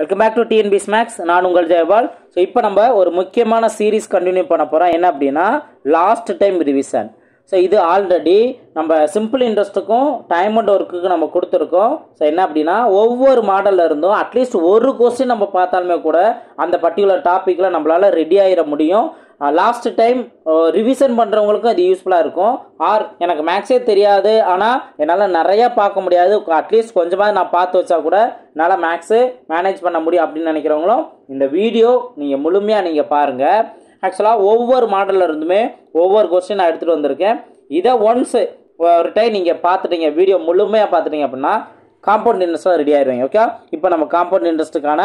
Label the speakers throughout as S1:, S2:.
S1: Welcome back to TNPS maths. நான் உங்கள் Jayapal. So இப்போ நம்ம ஒரு முக்கியமான சீரீஸ் கண்டினியூ பண்ண போகிறோம். என்ன அப்படின்னா லாஸ்ட் டைம் ரிவிஷன். ஸோ இது ஆல்ரெடி நம்ம சிம்பிள் இன்ட்ரெஸ்ட்டுக்கும் டைம் அண்ட் ஒர்க்குக்கு நம்ம கொடுத்துருக்கோம். ஸோ என்ன அப்படின்னா ஒவ்வொரு மாடலில் இருந்தும் அட்லீஸ்ட் ஒரு கொஸ்டின் நம்ம பார்த்தாலுமே கூட அந்த பர்டிகுலர் டாப்பிக்கில் நம்மளால் ரெடி ஆகிட முடியும். லாஸ்ட் டைம் ரிவிஷன் பண்ணுறவங்களுக்கும் அது யூஸ்ஃபுல்லாக இருக்கும். ஆர் எனக்கு மேக்ஸே தெரியாது ஆனால் என்னால் நிறையா பார்க்க முடியாது, அட்லீஸ்ட் கொஞ்சமாக நான் பார்த்து வச்சா கூட என்னால் மேக்ஸு மேனேஜ் பண்ண முடியும் அப்படின்னு நினைக்கிறவங்களும் இந்த வீடியோ நீங்கள் முழுமையாக நீங்கள் பாருங்கள். ஆக்சுவலாக ஒவ்வொரு மாடலில் இருந்துமே ஒவ்வொரு கொஸ்டின் நான் எடுத்துகிட்டு வந்திருக்கேன். இதை ஒன்ஸ் ஒரு டைம் நீங்கள் பார்த்துட்டீங்க, வீடியோ முழுமையாக பார்த்துட்டீங்க அப்படின்னா காம்பவுண்ட் இன்ட்ரெஸ்ட்டாக ரெடி ஆயிடுவீங்க. ஓகே, இப்போ நம்ம காம்பவுண்ட் இன்ட்ரெஸ்ட்டுக்கான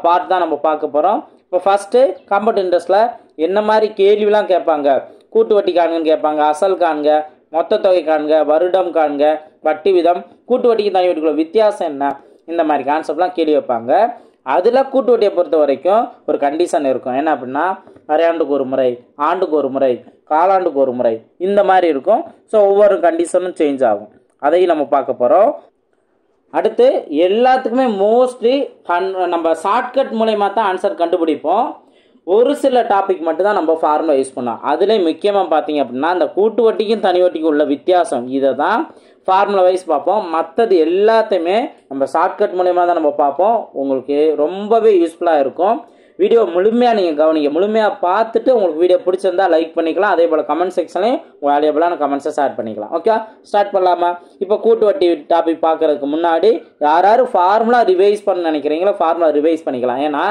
S1: பார்ட் தான் நம்ம பார்க்க போகிறோம். இப்போ ஃபஸ்ட்டு காம்பவுண்ட் இன்ட்ரெஸ்ட்டில் என்ன மாதிரி கேள்விலாம் கேட்பாங்க? கூட்டு வட்டி காண்கன்னு கேட்பாங்க, அசல் காண்க, மொத்த தொகை காண்க, வருடம் காண்க, வட்டி விதம், கூட்டு வட்டிக்கு தனி வட்டிக்குள்ள வித்தியாசம் என்ன, இந்த மாதிரி கான்செப்ட்லாம் கேள்வி வைப்பாங்க. அதில் கூட்டு வட்டியை பொறுத்த வரைக்கும் ஒரு கண்டிஷன் இருக்கும். என்ன அப்படின்னா அரையாண்டுக்கு ஒரு முறை, ஆண்டுக்கு ஒரு முறை, காலாண்டுக்கு ஒரு முறை, இந்த மாதிரி இருக்கும். ஸோ ஒவ்வொரு கண்டிஷனும் சேஞ்ச் ஆகும். அதையும் நம்ம பார்க்க போகிறோம். அடுத்து எல்லாத்துக்குமே மோஸ்ட்லி நம்ம ஷார்ட்கட் மூலயமா தான் ஆன்சர் கண்டுபிடிப்போம். ஒரு சில டாபிக் மட்டும்தான் நம்ம ஃபார்முலா யூஸ் பண்ணோம். அதுலேயும் முக்கியமாக பார்த்தீங்க அப்படின்னா இந்த கூட்டு வட்டிக்கும் தனி வட்டிக்கும் உள்ள வித்தியாசம், இதை தான் ஃபார்முலா வைஸ் பார்ப்போம். மற்றது எல்லாத்தையுமே நம்ம ஷார்ட்கட் மூலயமா தான் நம்ம பார்ப்போம். உங்களுக்கு ரொம்பவே யூஸ்ஃபுல்லாக இருக்கும். வீடியோ முழுமையாக நீங்கள் கவனிங்க. முழுமையாக பார்த்துட்டு உங்களுக்கு வீடியோ பிடிச்சிருந்தா லைக் பண்ணிக்கலாம். அதே போல் கமெண்ட் செக்ஷன்லையும் வேல்யூபிளான கமெண்ட்ஸை ஷேர் பண்ணிக்கலாம். ஓகே, ஸ்டார்ட் பண்ணலாமா? இப்போ கூட்டு வட்டி டாபிக் பார்க்குறதுக்கு முன்னாடி யார் ஃபார்முலா ரிவைஸ் பண்ண நினைக்கிறீங்களோ ஃபார்முலா ரிவைஸ் பண்ணிக்கலாம். ஏன்னா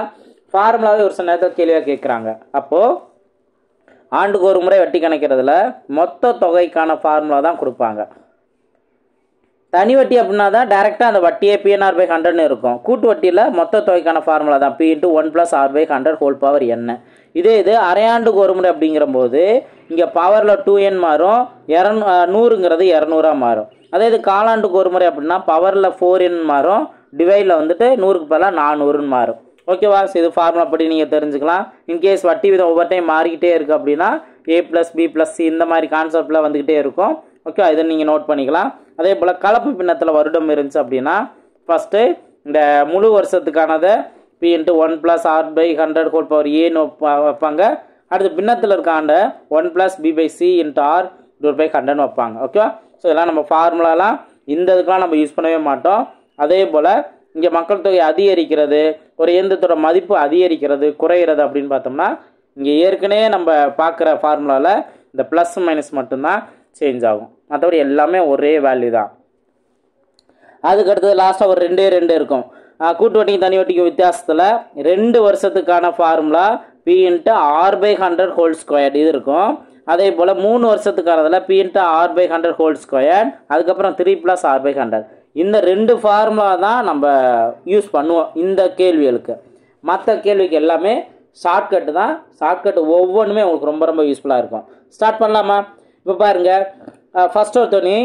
S1: ஃபார்முலாவே ஒரு சில நேரத்தில் கேள்வியாக கேட்குறாங்க. அப்போது ஆண்டுக்கு ஒரு முறை வட்டி கணக்கிறதுல மொத்த தொகைக்கான ஃபார்முலா தான் கொடுப்பாங்க. தனி வட்டி அப்படின்னா தான் டேரெக்டாக அந்த வட்டியே P/100 இருக்கும். கூட்டு வட்டியில் மொத்த தொகைக்கான ஃபார்முலா தான் P × 1 + R/100 whole power n. இது அரையாண்டுக்கு ஒரு முறை அப்படிங்கிறபோது இங்கே பவரில் 2n மாறும், 100ங்கிறது 200 மாறும். அதே இது காலாண்டுக்கு ஒரு முறை அப்படின்னா பவரில் 4n மாறும், டிவைடில் வந்துட்டு 100க்கு பதிலாக 400 மாறும். ஓகேவா? இது ஃபார்முலா படி நீங்கள் தெரிஞ்சுக்கலாம். இன்கேஸ் வட்டி விதம் ஒவ்வொரு டைம் மாறிக்கிட்டே இருக்குது அப்படின்னா A + B + C இந்த மாதிரி கான்செப்டில் வந்துக்கிட்டே இருக்கும். ஓகே, இதை நீங்கள் நோட் பண்ணிக்கலாம். அதே போல் கலப்பு பின்னத்தில் வருடம் இருந்துச்சு அப்படின்னா ஃபஸ்ட்டு இந்த முழு வருஷத்துக்கானதை P × 1 + R/100 ஹோல் பவர் ஏன்னு வைப்பாங்க. அடுத்து பின்னத்தில் இருக்காண்ட 1 + B/C × R/100 வைப்பாங்க. ஓகேவா? ஸோ இதெல்லாம் நம்ம ஃபார்முலாலாம் இந்த இதுக்கெலாம் நம்ம யூஸ் பண்ணவே மாட்டோம். அதே போல் இங்கே மக்கள் தொகை அதிகரிக்கிறது, ஒரு இயந்திரத்தோட மதிப்பு அதிகரிக்கிறது குறைகிறது அப்படின்னு பார்த்தோம்னா இங்கே ஏற்கனவே நம்ம பார்க்குற ஃபார்முலாவில் இந்த ப்ளஸ் மைனஸ் மட்டும்தான் சேஞ்ச் ஆகும். மற்றபடி எல்லாமே ஒரே வேல்யூ தான். அதுக்கடுத்தது லாஸ்ட்டாக ஒரு 2 இருக்கும். கூட்டு வட்டிக்கு தனி வட்டிக்கு வித்தியாசத்தில் 2 வருஷத்துக்கான formula P × R/100 whole square இது இருக்கும். அதே போல் 3 வருஷத்துக்கானதில் P × R/100 ஹோல் ஸ்கொயர், அதுக்கப்புறம் 3 + R/100. இந்த 2 ஃபார்முலா தான் நம்ம யூஸ் பண்ணுவோம் இந்த கேள்விகளுக்கு. மற்ற கேள்விக்கு எல்லாமே ஷார்ட்கட்டு தான். ஷார்ட்கட் ஒவ்வொன்றுமே உங்களுக்கு ரொம்ப ரொம்ப யூஸ்ஃபுல்லாக இருக்கும். ஸ்டார்ட் பண்ணலாமா? இப்போ பாருங்கள், ஃபஸ்ட் ஒருத்தனி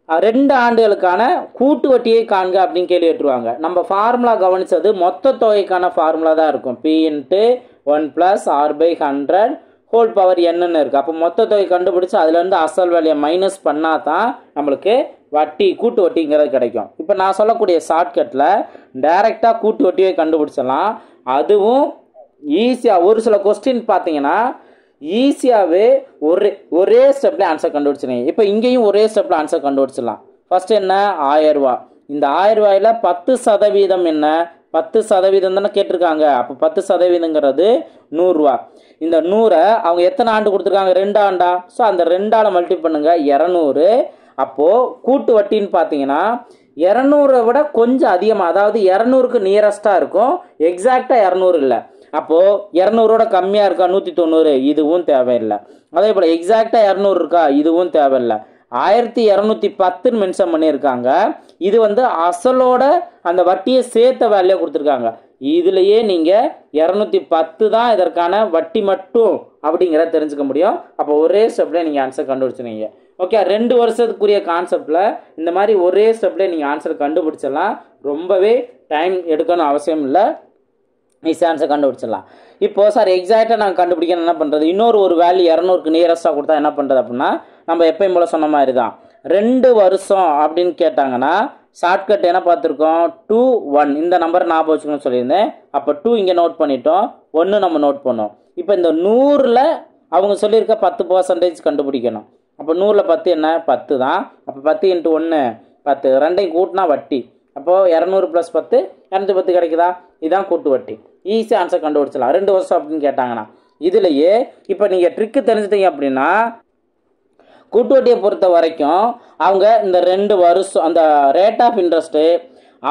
S1: 2 ஆண்டுகளுக்கான கூட்டு வட்டியை காண்க அப்படின்னு கேள்வி ஏற்றுவாங்க. நம்ம ஃபார்முலா கவனித்தது மொத்த தொகைக்கான ஃபார்முலா தான் இருக்கும். P × 1 + R/100 ஹோல் பவர் என்னன்னு இருக்குது. அப்போ மொத்த தொகை கண்டுபிடிச்சி அதுலேருந்து அசல் வேலையை மைனஸ் பண்ணால் தான் நம்மளுக்கு வட்டி கூட்டு வட்டிங்கிறது கிடைக்கும். இப்போ நான் சொல்லக்கூடிய ஷார்ட்கட்டில் டைரெக்டாக கூட்டு வட்டியை கண்டுபிடிச்சலாம். அதுவும் ஈஸியாக ஒரு சில கொஸ்டின் பார்த்தீங்கன்னா ஈஸியாகவே ஒரே ஸ்டெப்பில் ஆன்சர் கண்டுபிடிச்சிருங்க. இப்போ இங்கேயும் ஒரே ஸ்டெப்பில் ஆன்சர் கண்டுபிடிச்சிடலாம். ஃபஸ்ட்டு என்ன? 1000 ரூபா. இந்த 1000 ரூபாயில் 10% என்ன? 10% தானே கேட்டிருக்காங்க. அப்போ 10%ங்கிறது 100 ரூபா. இந்த 100 அவங்க எத்தனை ஆண்டு கொடுத்துருக்காங்க? 2 ஆண்டா. ஸோ அந்த 2ஆல் மல்டிப்ளை பண்ணுங்க, 200. அப்போது கூட்டு வட்டின்னு பார்த்தீங்கன்னா 200 விட கொஞ்சம் அதிகமாக, அதாவது 200க்கு நியரஸ்ட்டாக இருக்கும். எக்ஸாக்டாக 200 இல்லை. அப்போது 200ஓட கம்மியாக இருக்கா? 190. இதுவும் தேவையில்லை. அதே போல் எக்ஸாக்டாக 200 இருக்கா? இதுவும் தேவையில்லை. 1210ன்னு மென்ஷன் பண்ணியிருக்காங்க. இது அசலோட அந்த வட்டியை சேர்த்த வேலையை கொடுத்துருக்காங்க. இதுலேயே நீங்கள் 210 தான் இதற்கான வட்டி மட்டும் அப்படிங்கிறத தெரிஞ்சுக்க முடியும். அப்போ ஒரே ஸ்டெப்பில் நீங்கள் ஆன்சர் கண்டுபிடிச்சிருங்க. ஓகே, 2 வருஷத்துக்குரிய கான்செப்டில் இந்த மாதிரி ஒரே ஸ்டெப்பில் நீங்கள் ஆன்சர் கண்டுபிடிச்சிடலாம். ரொம்பவே டைம் எடுக்கணும் அவசியம் இல்லை, ஈஸியாக ஆன்சர் கண்டுபிடிச்சிடலாம். இப்போது சார் எக்ஸாக்டாக நாங்கள் கண்டுபிடிக்கணும் என்ன பண்ணுறது? இன்னொரு வேல்யூ 200க்கு நியரஸ்ட்டாக கொடுத்தா என்ன பண்ணுறது அப்படின்னா நம்ம எப்பயும் போல் சொன்ன மாதிரி தான் 2 வருஷம் அப்படின்னு கேட்டாங்கன்னா ஷார்ட்கட் என்ன பார்த்துருக்கோம் 2 1 இந்த நம்பர் ஞாபகம் வச்சுக்கணும்னு சொல்லியிருந்தேன். அப்போ 2 இங்கே நோட் பண்ணிட்டோம், 1 நம்ம நோட் பண்ணோம். இப்போ இந்த 100ல் அவங்க சொல்லியிருக்க 10% கண்டுபிடிக்கணும். அப்போ 100ல் 10 என்ன 10 தான். அப்போ 10 × 1 10, ரெண்டையும் கூட்டினா வட்டி. அப்போது 200 + 10 210 கிடைக்குதா? இதுதான் கூட்டு வட்டி. ஈஸியாக ஆன்சர் கண்டுபிடிச்சலாம் 2 வருஷம் அப்படின்னு கேட்டாங்கன்னா. இதுலேயே இப்போ நீங்கள் ட்ரிக்கு தெரிஞ்சிட்டீங்க அப்படின்னா கூட்டு வட்டியை பொறுத்த வரைக்கும் அவங்க இந்த 2 வருஷம் அந்த ரேட் ஆஃப் இன்ட்ரெஸ்ட்டு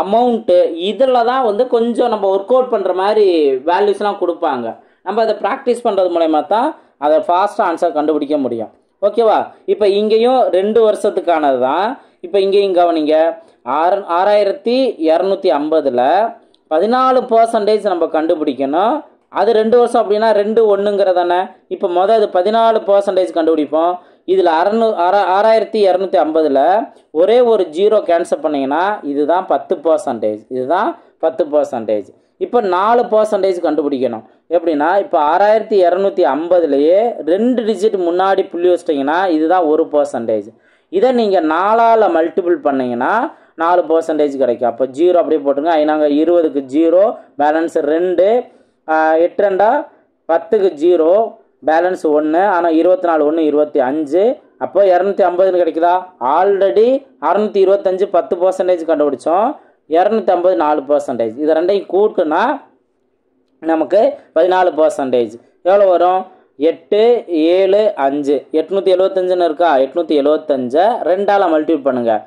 S1: அமௌண்ட்டு இதில் தான் வந்து கொஞ்சம் நம்ம ஒர்க் அவுட் பண்ணுற மாதிரி வேல்யூஸ்லாம் கொடுப்பாங்க. நம்ம அதை ப்ராக்டிஸ் பண்ணுறது மூலயமா தான் அதை ஃபாஸ்ட்டாக ஆன்சர் கண்டுபிடிக்க முடியும். ஓகேவா? இப்போ இங்கேயும் 2 வருஷத்துக்கானது தான். இப்போ இங்கேயும் கவனிங்க, 6250ல் 14% நம்ம கண்டுபிடிக்கணும். அது 2 வருஷம் அப்படின்னா 2 1ங்கிறதானே. இப்போ மொதல் இது 14% கண்டுபிடிப்போம். இதில் 6250ல் ஒரே ஒரு 0 கேன்சல் பண்ணிங்கன்னா இதுதான் 10%. இதுதான் 10%. இப்போ 4% கண்டுபிடிக்கணும். எப்படின்னா இப்போ 6250லேயே 2 டிஜிட் முன்னாடி புள்ளி வச்சிட்டிங்கன்னா இதுதான் 1%. இதை நீங்கள் 4ஆல் மல்டிபிள் பண்ணிங்கன்னா 4% கிடைக்கும். அப்போ 0 அப்படியே போட்டுங்க. ஐநாங்க 20க்கு 0 பேலன்ஸ் 2, 8 2 10க்கு 0 பேலன்ஸ் 1, ஆனால் 24 1 25. அப்போ 250 கிடைக்குதா? ஆல்ரெடி 625 10% கண்டுபிடிச்சோம், 250 4%. இது ரெண்டையும் கூட்டுனா நமக்கு 14%. எவ்வளோ வரும்? 8 7 5 875ன்னு இருக்கா? 875 2ஆல் மல்டிபிள் பண்ணுங்கள்.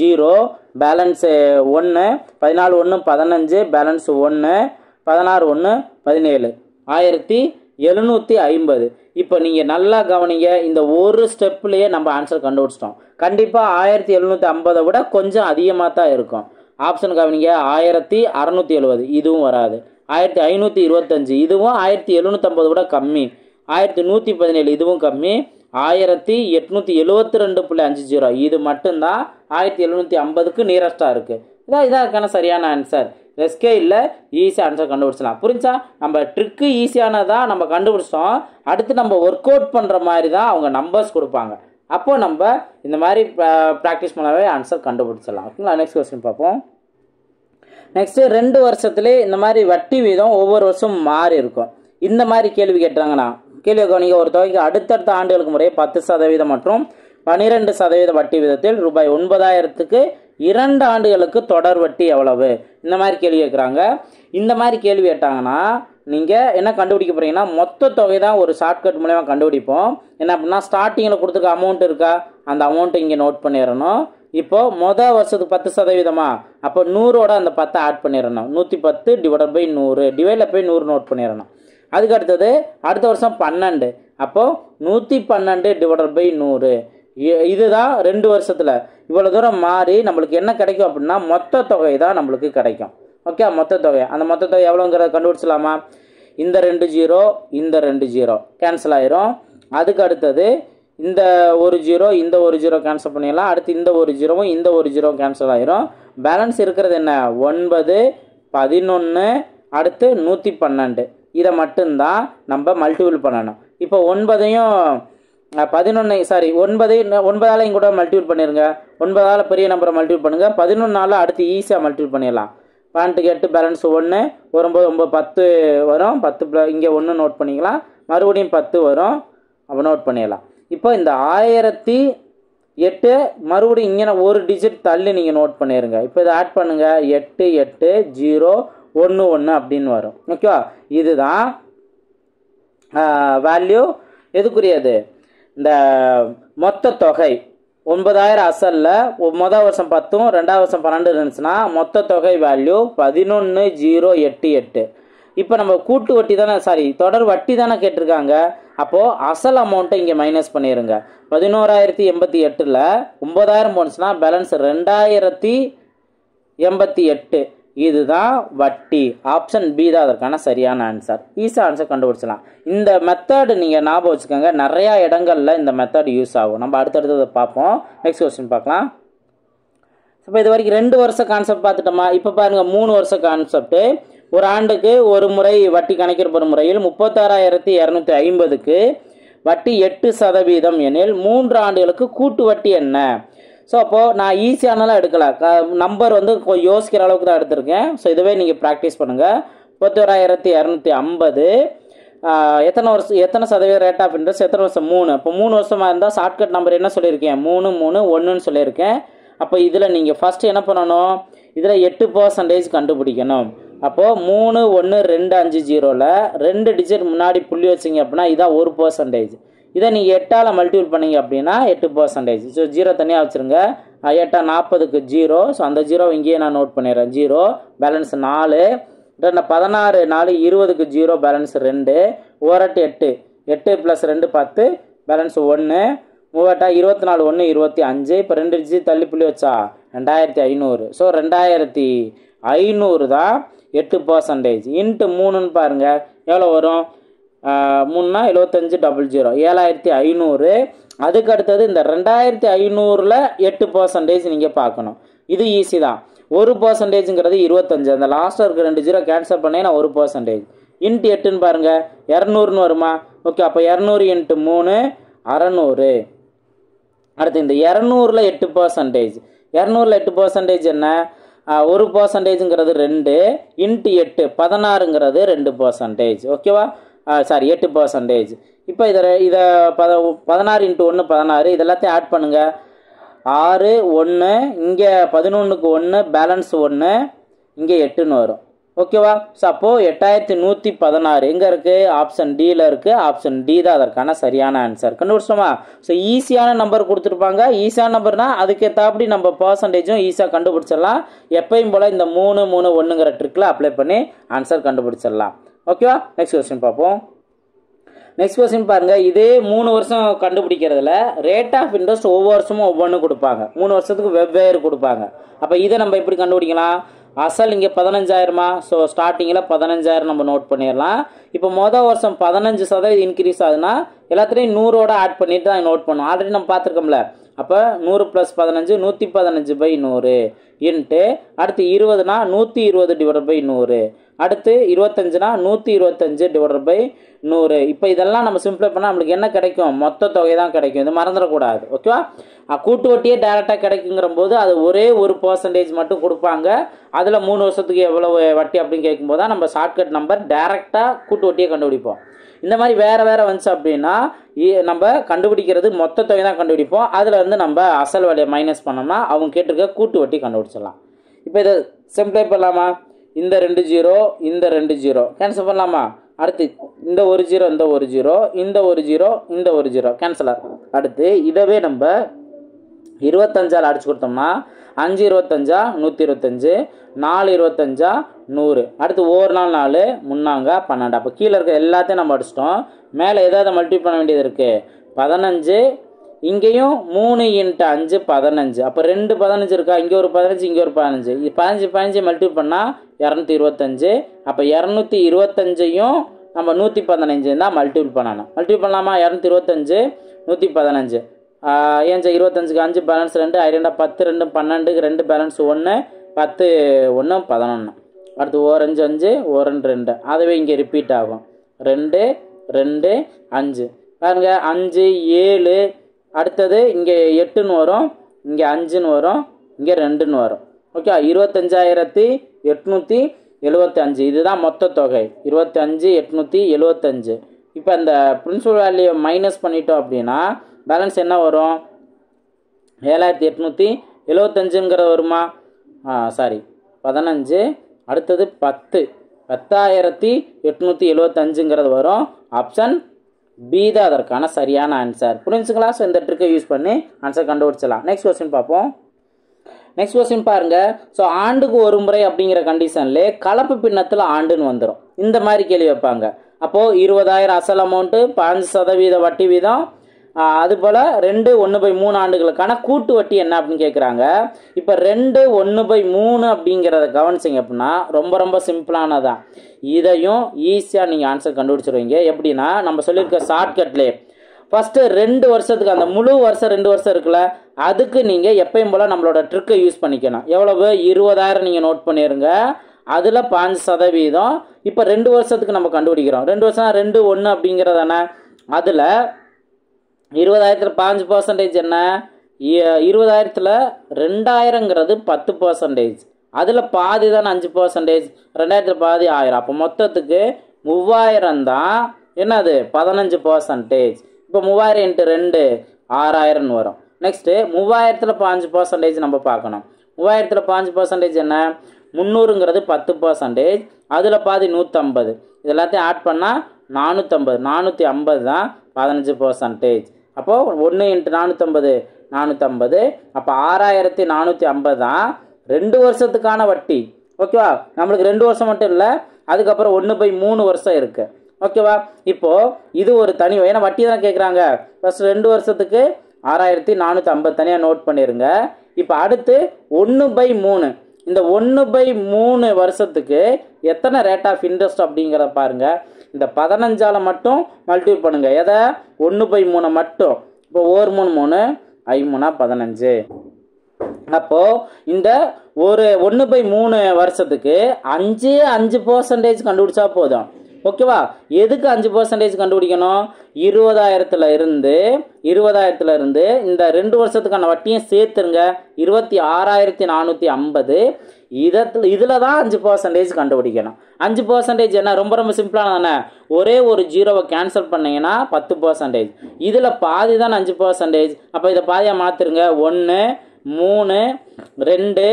S1: 0 பேலன்ஸு 1, 14 1 15 பேலன்ஸ் 1, 16 1 17 1750. இப்போ நீங்கள் நல்லா கவனிங்க, இந்த ஒரு ஸ்டெப்லேயே நம்ம ஆன்சர் கண்டுபிடிச்சிட்டோம். கண்டிப்பாக 1750 விட கொஞ்சம் அதிகமாக தான் இருக்கும். ஆப்ஷன் கவனிங்க, 1670 இதுவும் வராது, 1525 இதுவும் 1750 விட கம்மி, 1117 இதுவும் கம்மி, 1872.50 இது மட்டும்தான் 1750க்கு நியரஸ்டாக இருக்குது. இதாக்கான சரியான ஆன்சர். ரெஸ்கே இல்லை, ஈஸியாக ஆன்சர் கண்டுபிடிச்சலாம். புரிஞ்சா? நம்ம ட்ரிக்கு ஈஸியானதாக நம்ம கண்டுபிடிச்சிட்டோம். அடுத்து நம்ம ஒர்க் அவுட் பண்ணுற மாதிரி தான் அவங்க நம்பர்ஸ் கொடுப்பாங்க. அப்போ நம்ம இந்த மாதிரி ப்ராக்டிஸ் பண்ணவே ஆன்சர் கண்டுபிடிச்சிடலாம். ஓகேங்களா? நெக்ஸ்ட் கொஸ்டின் பார்ப்போம். நெக்ஸ்ட்டு 2 வருஷத்துலேயே இந்த மாதிரி வட்டி வீதம் ஒவ்வொரு வருஷம் மாறி இருக்கும். இந்த மாதிரி கேள்வி கேட்டாங்கன்னா கேள்வி கவனிங்க, ஒரு தொகைக்கு அடுத்தடுத்த ஆண்டுகளுக்கு முறையே 10% மற்றும் 12% வட்டி விதத்தில் ரூபாய் 9000க்கு 2 ஆண்டுகளுக்கு தொடர் வட்டி எவ்வளவு? இந்த மாதிரி கேள்வி கேட்குறாங்க. இந்த மாதிரி கேள்வி கேட்டாங்கன்னா நீங்கள் என்ன கண்டுபிடிக்க போகிறீங்கன்னா மொத்த தொகை தான் ஒரு ஷார்ட்கட் மூலமா கண்டுபிடிப்போம். என்ன அப்படின்னா ஸ்டார்டிங்கில் கொடுத்துருக்க அமௌண்ட் இருக்கா, அந்த அமௌண்ட்டை இங்கே நோட் பண்ணிடணும். இப்போது மொதல் வருஷத்துக்கு 10%, அப்போ 100ஓட அந்த 10 ஆட் பண்ணிடணும். 110 / 100 டிவைடில் போய் 100 நோட் பண்ணிடணும். அதுக்கு அடுத்தது அடுத்த வருஷம் 12, அப்போது 112 / 100. இதுதான் 2 வருஷத்தில் இவ்வளோ தூரம் மாறி நம்மளுக்கு என்ன கிடைக்கும் அப்படின்னா மொத்த தொகை தான் நம்மளுக்கு கிடைக்கும். ஓகே, மொத்த தொகை. அந்த மொத்த தொகை எவ்வளோங்கிறத கண்டுபிடிச்சலாமா? இந்த 2 0 இந்த 2 0 கேன்சல் ஆயிரும். அதுக்கு அடுத்தது இந்த ஒரு 0 இந்த ஒரு 0 கேன்சல் பண்ணிடலாம். அடுத்து இந்த ஒரு 0வும் இந்த ஒரு 0 கேன்சல் ஆயிரும். பேலன்ஸ் இருக்கிறது என்ன? 9 11 அடுத்து 112. இதை மட்டும்தான் நம்ம மல்டிபிள் பண்ணணும். இப்போ 9ஐயும் 9ஆலையும் கூட மல்டிபிள் பண்ணிடுங்க. 9ஆல் பெரிய நம்பரை மல்டிபிள் பண்ணுங்கள். 11ஆல் அடுத்து ஈஸியாக மல்டிபிள் பண்ணிடலாம். 12க்கு 8 பேலன்ஸ் 1 வரும்போது 9 10 வரும். 10 இங்கே 1 நோட் பண்ணிக்கலாம். மறுபடியும் 10 வரும், அப்போ நோட் பண்ணிடலாம். இப்போ இந்த 1008 மறுபடியும் இங்கே ஒரு டிஜிட் தள்ளி நீங்கள் நோட் பண்ணிடுங்க. இப்போ இதை ஆட் பண்ணுங்கள். 8 8 0 1 1 அப்படின்னு வரும். ஓகேவா? இதுதான் வேல்யூ எதுக்குரியது? இந்த மொத்த தொகை 9000 அசலில் மொதல் வருஷம் 10 2ஆவது வருஷம் 12 இருந்துச்சுன்னா மொத்த தொகை வேல்யூ 11088. இப்போ நம்ம கூட்டு வட்டி தானே, தொடர் வட்டி தானே கேட்டிருக்காங்க. அப்போது அசல் அமௌண்ட்டை இங்கே மைனஸ் பண்ணிடுங்க. 11088ல் 9000 போனுச்சுன்னா பேலன்ஸ் 2088. இதுதான் வட்டி. ஆப்ஷன் பி தான் அதற்கான சரியான ஆன்சர். ஈஸியாக ஆன்சர் கண்டுபிடிச்சலாம். இந்த மெத்தட் நீங்கள் ஞாபகம் வச்சுக்கோங்க, நிறையா இடங்களில் இந்த மெத்தட் யூஸ் ஆகும். நம்ம அடுத்தடுத்ததை பார்ப்போம். நெக்ஸ்ட் கொஸ்டின் பார்க்கலாம். இப்போ இது வரைக்கும் 2 வருஷ கான்செப்ட் பார்த்துட்டோமா? இப்போ பாருங்கள் 3 வருஷ கான்செப்ட். ஒரு ஆண்டுக்கு ஒரு முறை வட்டி கணக்கிடப்படும் முறையில் 36,250க்கு வட்டி 8% எனில் 3 ஆண்டுகளுக்கு கூட்டு வட்டி என்ன? ஸோ அப்போது நான் ஈஸியானலாம் எடுக்கல, நம்பர் வந்து யோசிக்கிற அளவுக்கு தான் எடுத்திருக்கேன். ஸோ இதுவே நீங்கள் ப்ராக்டிஸ் பண்ணுங்கள். 31,250 எத்தனை சதவீதம் ரேட் ஆஃப் இன்ட்ரெஸ்ட், எத்தனை வருஷம் 3. அப்போ 3 வருஷமாக இருந்தால் ஷார்ட்கட் நம்பர் என்ன சொல்லியிருக்கேன், 3 3 1ன்னு சொல்லியிருக்கேன். அப்போ இதில் நீங்கள் ஃபஸ்ட்டு என்ன பண்ணணும், இதில் 8% கண்டுபிடிக்கணும். அப்போது 3 1 2 5 0ல் 2 டிஜிட் முன்னாடி புள்ளி வச்சிங்க அப்படின்னா இதான் 1%. இதை நீங்கள் 8ஆல் மல்டிபிள் பண்ணிங்க அப்படின்னா 8%. ஸோ 0 தனியாக வச்சுருங்க. 8 40க்கு 0. ஸோ அந்த 0 இங்கேயே நான் நோட் பண்ணிடுறேன். 0 பேலன்ஸ் 4. 16 4 20க்கு 0 பேலன்ஸ் 2. 1 8 8 + 2 10 பேலன்ஸ் 1. 3 24 1 25. இப்போ 2 டிஜிட் தள்ளி புள்ளி வச்சா 2500. ஸோ 2500 தான் 8%. இன்ட்டு 3ன்னு பாருங்கள் எவ்வளோ வரும், 3 75 00 7500. அதுக்கு அடுத்தது இந்த 2500ல் 8% நீங்கள் பார்க்கணும். இது ஈஸி தான். 1%ங்கிறது 25. அந்த லாஸ்ட்டில் இருக்க 2 0 கேன்சல் பண்ணி நான் 1%. இன்ட்டு 8ன்னு பாருங்கள் 200ன்னு வருமா. ஓகே, அப்போ 200 × 3 600. அடுத்து இந்த 200ல் 8%. 200ல் 8% என்ன, 1%ங்கிறது 2 இன்ட்டு 8 16ங்கிறது 2%. ஓகேவா, சாரி 8%. இப்போ இதை 16 × 1 16. இதெல்லாத்தையும் ஆட் பண்ணுங்கள். 6 1 இங்கே 11க்கு 1 பேலன்ஸ் 1 இங்கே 8ன்னு வரும். ஓகேவா. ஸோ அப்போது 8116 எங்கே இருக்குது, ஆப்ஷன் டியில் இருக்குது. ஆப்ஷன் டி தான் அதற்கான சரியான ஆன்சர். கண்டுபிடிச்சோமா. ஸோ ஈஸியான நம்பர் கொடுத்துருப்பாங்க. ஈஸியான நம்பர்னால் அதுக்கேற்றாப்படி நம்ம பர்சன்டேஜும் ஈஸியாக கண்டுபிடிச்சிடலாம். எப்பயும் போல் இந்த 3 3 1ங்கிற ட்ரிக்கில் அப்ளை பண்ணி ஆன்சர் கண்டுபிடிச்சிடலாம். ஓகேவா. நெக்ஸ்ட் கொஸ்டின் பார்ப்போம். நெக்ஸ்ட் கொஸ்டின் பாருங்கள். இதே 3 வருஷம் கண்டுபிடிக்கிறதுல ரேட் ஆஃப் இன்ட்ரெஸ்ட் ஒவ்வொரு வருஷமும் ஒவ்வொன்று கொடுப்பாங்க. 3 வருஷத்துக்கு வெவ்வேறு கொடுப்பாங்க. அப்போ இதை நம்ம எப்படி கண்டுபிடிக்கலாம், அசல் இங்கே 15000மா. ஸோ ஸ்டார்டிங்கில் 15000 நம்ம நோட் பண்ணிடலாம். இப்போ மொதல் வருஷம் 15% இன்க்ரீஸ் ஆகுதுன்னா எல்லாத்துலேயும் 100ஓட ஆட் பண்ணிட்டு தான் நோட் பண்ணும். ஆல்ரெடி நம்ம பார்த்துருக்கோம்ல. அப்போ 100 + 15 115/100 இன்ட்டு அடுத்து 20னா 120/100. அடுத்து 25னா 125/100. இப்போ இதெல்லாம் நம்ம சிம்பிளை பண்ணால் நம்மளுக்கு என்ன கிடைக்கும், மொத்த தொகை தான் கிடைக்கும். இது மறந்துடக்கூடாது. ஓகேவா. கூட்டு வட்டியே டேரெக்டாக கிடைக்குங்கிற போது அது ஒரே 1% மட்டும் கொடுப்பாங்க. அதில் 3 வருஷத்துக்கு எவ்வளோ வட்டி அப்படின்னு கேட்கும்போது தான் நம்ம ஷார்ட்கட் நம்பர் டேரெக்டாக கூட்டு வட்டியை கண்டுபிடிப்போம். இந்த மாதிரி வேறு வந்துச்சு அப்படின்னா நம்ம கண்டுபிடிக்கிறது மொத்த தொகை தான் கண்டுபிடிப்போம். அதில் வந்து நம்ம அசல் வழியை மைனஸ் பண்ணோம்னா அவங்க கேட்டிருக்க கூட்டு வட்டி கண்டுபிடிச்சிடலாம். இப்போ இதை சிம்பிளை பண்ணலாமா, இந்த 2 0 இந்த 2 0 கேன்சல் பண்ணலாமா. அடுத்து இந்த 1 0 இந்த 1 0 இந்த 1 0 இந்த 1 0 கேன்சல் ஆகும். அடுத்து இதவே நம்ம 25ஆல் அடிச்சு கொடுத்தோம்னா 5 25 125 4 25 100. அடுத்து ஒரு நாள் 4 முன்னாங்க 12. அப்போ கீழே இருக்க எல்லாத்தையும் நம்ம அடிச்சிட்டோம். மேலே எதாவது மல்டிப்ளை பண்ண வேண்டியது இருக்குது. 15 இங்கேயும் 3 × 5 15. அப்போ 2 15 இருக்கா, இங்கே ஒரு 15 இங்கே ஒரு 15. 15 மல்டிப்ளை பண்ணால் 225. அப்போ 225ஐயும் நம்ம 115 தான் மல்டிபிள் பண்ணணும். மல்டிபிள் பண்ணலாமா. 225 115 ஏன் 25க்கு 5 பேலன்ஸ் 2 2 10 2 12 2 பேலன்ஸ் 1 10 1 11. அடுத்து 1 5 5 1 2 அதுவே இங்கே ரிப்பீட் ஆகும். 2 2 5 பாருங்க 5 7. அடுத்தது இங்கே 8ன்னு வரும், இங்கே 5ன்னு வரும், இங்கே 2ன்னு வரும். ஓகே, 25875 இதுதான் மொத்த தொகை. 25875. இப்போ இந்த பிரின்சிபல் வேல்யூ மைனஸ் பண்ணிட்டோம் அப்படின்னா பேலன்ஸ் என்ன வரும், 7875ங்கிறது வருமா. சாரி 15. அடுத்தது 10 10875ங்கிறது வரும். ஆப்ஷன் பி தான் அதற்கான சரியான ஆன்சர். புரிஞ்சுங்களா. ஸோ இந்த ட்ரிக்கை யூஸ் பண்ணி ஆன்சர் கண்டுபிடிச்சலாம். நெக்ஸ்ட் கொஸ்டின் பார்ப்போம். நெக்ஸ்ட் கொஸ்டின் பாருங்க. ஸோ ஆண்டுக்கு ஒரு முறை அப்படிங்கிற கண்டிஷன்ல கலப்பு பின்னத்தில் ஆண்டுன்னு வந்துடும். இந்த மாதிரி கேள்வி வைப்பாங்க. அப்போது 20000 அசல் அமௌண்ட்டு, 5% வட்டி வீதம், அதுபோல் 2 1/3 ஆண்டுகளுக்கான கூட்டு வட்டி என்ன அப்படின்னு கேட்குறாங்க. இப்போ 2 1/3 அப்படிங்கிறத கவனிச்சிங்க அப்படின்னா ரொம்ப சிம்பிளானதான். இதையும் ஈஸியாக நீங்கள் ஆன்சர் கண்டுபிடிச்சிருவீங்க. எப்படின்னா நம்ம சொல்லியிருக்க ஷார்ட்கட்லேயே ஃபஸ்ட்டு 2 வருஷத்துக்கு அந்த முழு வருஷம் 2 வருஷம் இருக்குல்ல, அதுக்கு நீங்கள் எப்பயும் போல் நம்மளோட ட்ரிக்கை யூஸ் பண்ணிக்கணும். எவ்வளவு 20000 நீங்கள் நோட் பண்ணிடுங்க. அதில் 5%. இப்போ 2 வருஷத்துக்கு நம்ம கண்டுபிடிக்கிறோம். 2 வருஷம் 2 1 அப்படிங்கிறதானே. அதில் 20000ல் 5% என்ன 20,000ல் 2,000ங்கிறது 10%, அதில் பாதி தான் 5%, 2,000ல் பாதி 1000. அப்போ மொத்தத்துக்கு 3,000 தான் என்னது 15%. இப்போ 3,000 × 2 6,000 வரும். நெக்ஸ்ட்டு 3,000ல் 5% நம்ம பார்க்கணும். 3,000ல் 5% என்ன? 300ங்கிறது 10%, அதில் பாதி 150. இது எல்லாத்தையும் ஆட் பண்ணால் 450. 450 தான் 15%. அப்போது 1 × 450 450. அப்போ 6,450 தான் 2 வருஷத்துக்கான வட்டி. ஓகேவா? நம்மளுக்கு 2 வருஷம் மட்டும் இல்லை, அதுக்கப்புறம் 1/3 வருஷம் இருக்குது. ஓகேவா? இப்போது இது ஒரு தனி, ஏன்னா வட்டி தான் கேட்குறாங்க. ஃபஸ்ட் 2 வருஷத்துக்கு 6,450 தனியாக நோட் பண்ணிடுங்க. இப்போ அடுத்து 1/3. இந்த 1/3 வருஷத்துக்கு எத்தனை ரேட் ஆஃப் இன்ட்ரெஸ்ட் அப்படிங்கிறத பாருங்கள். இந்த 15ஆல் மட்டும் மல்டிபிள் பண்ணுங்கள். எதை? 1/3 மட்டும். இப்போ 1 3 3 5 3 15. அப்போது இந்த ஒரு 1/3 வருஷத்துக்கு 5% கண்டுபிடிச்சா போதும். ஓகேவா? எதுக்கு 5% கண்டுபிடிக்கணும்? 20,000ல் இருந்து இந்த 2 வருஷத்துக்கான வட்டியும் சேர்த்துருங்க. 26,450. இதில் தான் 5% கண்டுபிடிக்கணும். 5% என்ன? ரொம்ப ரொம்ப சிம்பிளான தானே. ஒரே ஒரு ஜீரோவை கேன்சல் பண்ணிங்கன்னா 10%. இதில் பாதி தான் 5%. அப்போ இதை பாதியாக மாற்றுருங்க. 1 3 2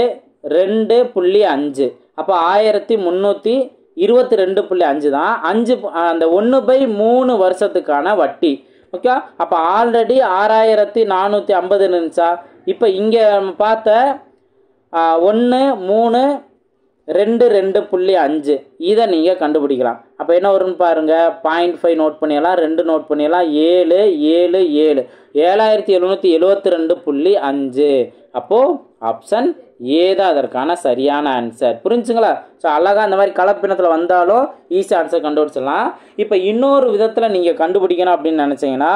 S1: 2.5. அப்போ 1322.5 தான் அந்த 1/3 வருஷத்துக்கான வட்டி. ஓகே, அப்போ ஆல்ரெடி 6,450 இருந்துச்சா? இப்போ இங்கே பார்த்த 1 3 2 2.5 இதை நீங்கள் கண்டுபிடிக்கலாம். அப்போ என்ன வரும்னு பாருங்கள். 0.5 நோட் பண்ணிடலாம், 2 நோட் பண்ணிடலாம், 7 7 7 7,772.5. அப்போது ஆப்ஷன் ஏ தான் அதற்கான சரியான ஆன்சர். புரிஞ்சுங்களா? ஸோ அழகாக அந்த மாதிரி கலப்பினத்தில் வந்தாலும் ஈஸி ஆன்சர் கண்டுபிடிச்சிடலாம். இப்போ இன்னொரு விதத்தில் நீங்கள் கண்டுபிடிக்கணும் அப்படின்னு நினச்சிங்கன்னா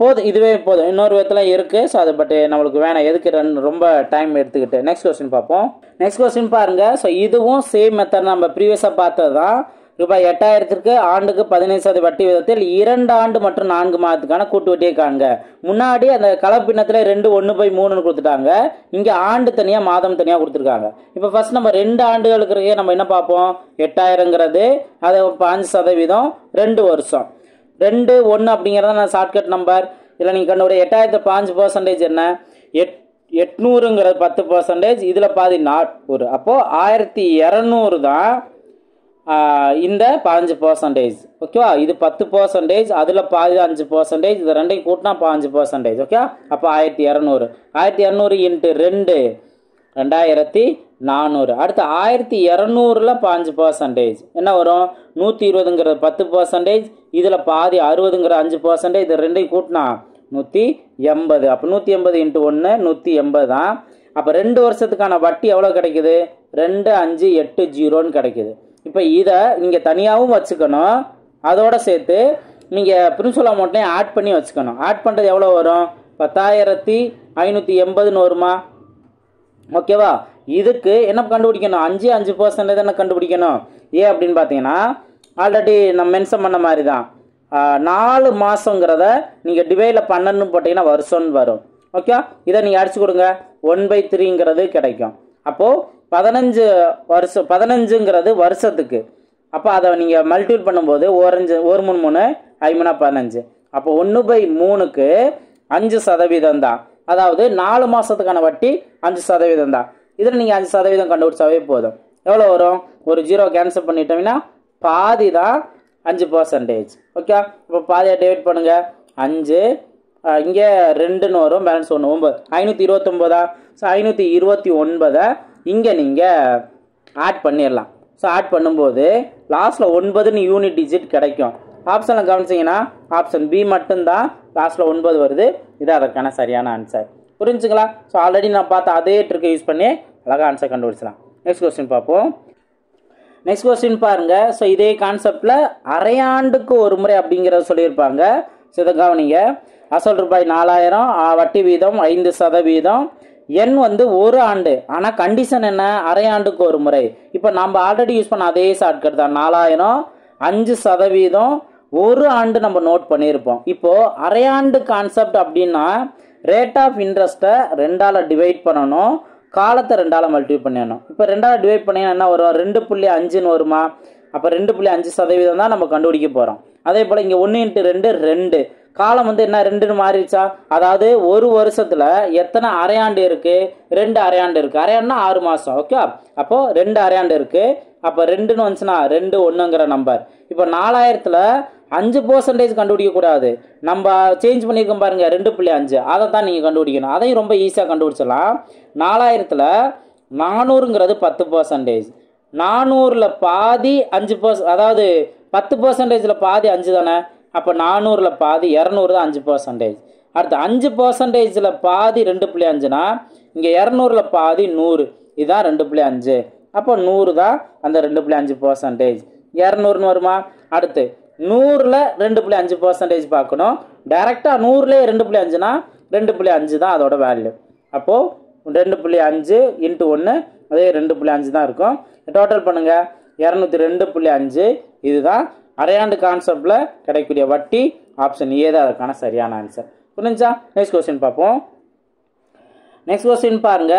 S1: போதும், இதுவே போதும். இன்னொரு விதத்தில் இருக்குது. ஸோ அதை பட் நம்மளுக்கு வேணாம், எதுக்கு ரொம்ப டைம் எடுத்துக்கிட்டு. நெக்ஸ்ட் கொஸ்டின் பார்ப்போம். நெக்ஸ்ட் கொஸ்டின் பாருங்கள். ஸோ இதுவும் சேம் மெத்தட் நம்ம ப்ரீவியஸாக பார்த்தது தான். ரூபாய் 8,000க்கு ஆண்டுக்கு 15% வட்டி விதத்தில் 2 ஆண்டு மற்றும் 4 மாதத்துக்கான கூட்டு வட்டியை காண்க. முன்னாடி அந்த கலப்பினத்தில் 2 1/3 கொடுத்துட்டாங்க. இங்கே ஆண்டு தனியாக மாதம் தனியாக கொடுத்துருக்காங்க. இப்போ ஃபர்ஸ்ட் நம்ம 2 ஆண்டுகளுக்கு நம்ம என்ன பார்ப்போம். 8,000ங்கிறது அது 5%, 2 வருஷம். 2 1 அப்படிங்கிறத நான் ஷார்ட்கட் நம்பர். இதில் நீங்கள் கண்டுபிடி. 8,000 5% என்ன? 800ங்கிறது 10%, இதில் பாதி 400. அப்போது 1,200 தான் இந்த 15%. ஓகேவா? இது 10%, அதில் பாதி 5%, இது ரெண்டையும் கூட்டினா 15%. ஓகே, அப்போ 1,200. 1,200 × 2 2,400. அடுத்து 1,200ல் 5% என்ன வரும்? 120ங்கிறது 10%, இதில் பாதி 60ங்கிற 5%, இது ரெண்டையும் கூட்டினா 180. அப்போ 180 × 1 180 தான். அப்போ 2 வருஷத்துக்கான வட்டி எவ்வளோ கிடைக்குது? 2,580 கிடைக்குது. இப்போ இதை நீங்கள் தனியாகவும் வச்சுக்கணும், அதோட சேர்த்து நீங்கள் பிரின்சிபல் அமௌண்ட்டையும் ஆட் பண்ணி வச்சுக்கணும். ஆட் பண்ணுறது எவ்வளோ வரும்? 10,580 வருமா? ஓகேவா? இதுக்கு என்ன கண்டுபிடிக்கணும்? 5% தானே கண்டுபிடிக்கணும். ஏன் அப்படின்னு பார்த்தீங்கன்னா ஆல்ரெடி நம்ம மென்ஷன் பண்ண மாதிரி தான் 4 மாதங்கிறத நீங்கள் டிவைடில் 12 போட்டிங்கன்னா வருஷம்னு வரும். ஓகே, இதை நீங்கள் அடிச்சு கொடுங்க. 1/3ங்கிறது கிடைக்கும். அப்போது 15 வருஷம், 15ங்கிறது வருஷத்துக்கு. அப்போ அதை நீங்கள் மல்டிபிள் பண்ணும்போது 1 3 3 5 15. அப்போ 1/3க்கு 5% தான். அதாவது 4 மாதத்துக்கான வட்டி 5% தான். இதில் நீங்கள் 5% கண்டுபிடிச்சாவே போதும். எவ்வளோ வரும்? ஒரு ஜீரோ கேன்சல் பண்ணிட்டோம்னா பாதி தான் 5%. ஓகே, இப்போ பாதியாக டிவைட் பண்ணுங்கள். 5 இங்கே 2ன்னு வரும், பேலன்ஸ் 1 9. 529. ஸோ 529 இங்கே நீங்கள் ஆட் பண்ணிடலாம். ஸோ ஆட் பண்ணும்போது லாஸ்ட்டில் 9ன்னு யூனிட் டிஜிட் கிடைக்கும். ஆப்ஷனில் கவனிச்சிங்கன்னா ஆப்ஷன் பி மட்டும்தான் லாஸ்ட்டில் 9 வருது. இது அதற்கான சரியான ஆன்சர். புரிஞ்சுங்களா? ஸோ ஆல்ரெடி நான் பார்த்த அதே ட்ரிக்கை யூஸ் பண்ணி அழகாக ஆன்சர் கண்டுபிடிச்சலாம். நெக்ஸ்ட் கொஸ்டின் பார்ப்போம். நெக்ஸ்ட் கொஸ்டின் பாருங்கள். ஸோ இதே கான்செப்டில் அரையாண்டுக்கு ஒரு முறை அப்படிங்கிறத சொல்லியிருப்பாங்க. ஸோ இதை கவனிங்க. அசல் ரூபாய் 4,000, வட்டி வீதம் 5%, எண் வந்து 1 ஆண்டு. ஆனால் கண்டிஷன் என்ன? அரையாண்டுக்கு ஒரு முறை. இப்போ நம்ம ஆல்ரெடி யூஸ் பண்ண அதே ஷார்ட்கட் தான். 4,000 5%, 1 ஆண்டு நம்ம நோட் பண்ணியிருப்போம். இப்போது அரையாண்டு கான்செப்ட் அப்படின்னா ரேட் ஆஃப் இன்ட்ரெஸ்ட்டை 2ஆல் டிவைட் பண்ணணும், காலத்தை 2ஆல் மல்டிப்ளை பண்ணிடணும். இப்போ 2ஆல் டிவைட் பண்ணிங்கன்னா என்ன வரும்? 2.5ன்னு வருமா? அப்போ 2.5% தான் நம்ம கண்டுபிடிக்க போகிறோம். அதே போல் இங்கே 1 × 2 2, காலம் வந்து என்ன 2ன்னு மாறிடுச்சா? அதாவது ஒரு வருஷத்தில் எத்தனை அரையாண்டு இருக்குது? 2 அரையாண்டு இருக்குது. அரையாண்டுனா 6 மாதம். ஓகே, அப்போது 2 அரையாண்டு இருக்குது. அப்போ 2ன்னு வந்துச்சுன்னா 2 1ங்கிற நம்பர். இப்போ 4000ல் 5% கண்டுபிடிக்கக்கூடாது, நம்ம சேஞ்ச் பண்ணியிருக்கோம் பாருங்கள் 2.5, அதை தான் நீங்கள் கண்டுபிடிக்கணும். அதையும் ரொம்ப ஈஸியாக கண்டுபிடிச்சிடலாம். 4000ல் 400ங்கிறது 10%, 400ல் பாதி 5%, அதாவது 10%ல் பாதி 5 தானே. அப்போ 400ல் பாதி 200 தான் 5%. அடுத்து 5%ல் பாதி 2.5னா இங்கே 200ல் பாதி 100, இதுதான் 2.5. அப்போ 100 தான் அந்த 2.5%. 200ன்னு வருமா? அடுத்து 100ல் 2.5% பார்க்கணும். டைரெக்டாக 100லே 2.5னா 2.5 தான் அதோட வேல்யூ. அப்போது 2.5 × 1 அதே 2.5 தான் இருக்கும். டோட்டல் பண்ணுங்கள் 202.5. இதுதான் அரையாண்டு கான்செப்டில் கிடைக்கக்கூடிய வட்டி. ஆப்ஷன் ஏ தான் அதுக்கான சரியான ஆன்சர். புரிஞ்சா? நெக்ஸ்ட் கொஸ்டின் பார்ப்போம். நெக்ஸ்ட் கொஸ்டின் பாருங்க,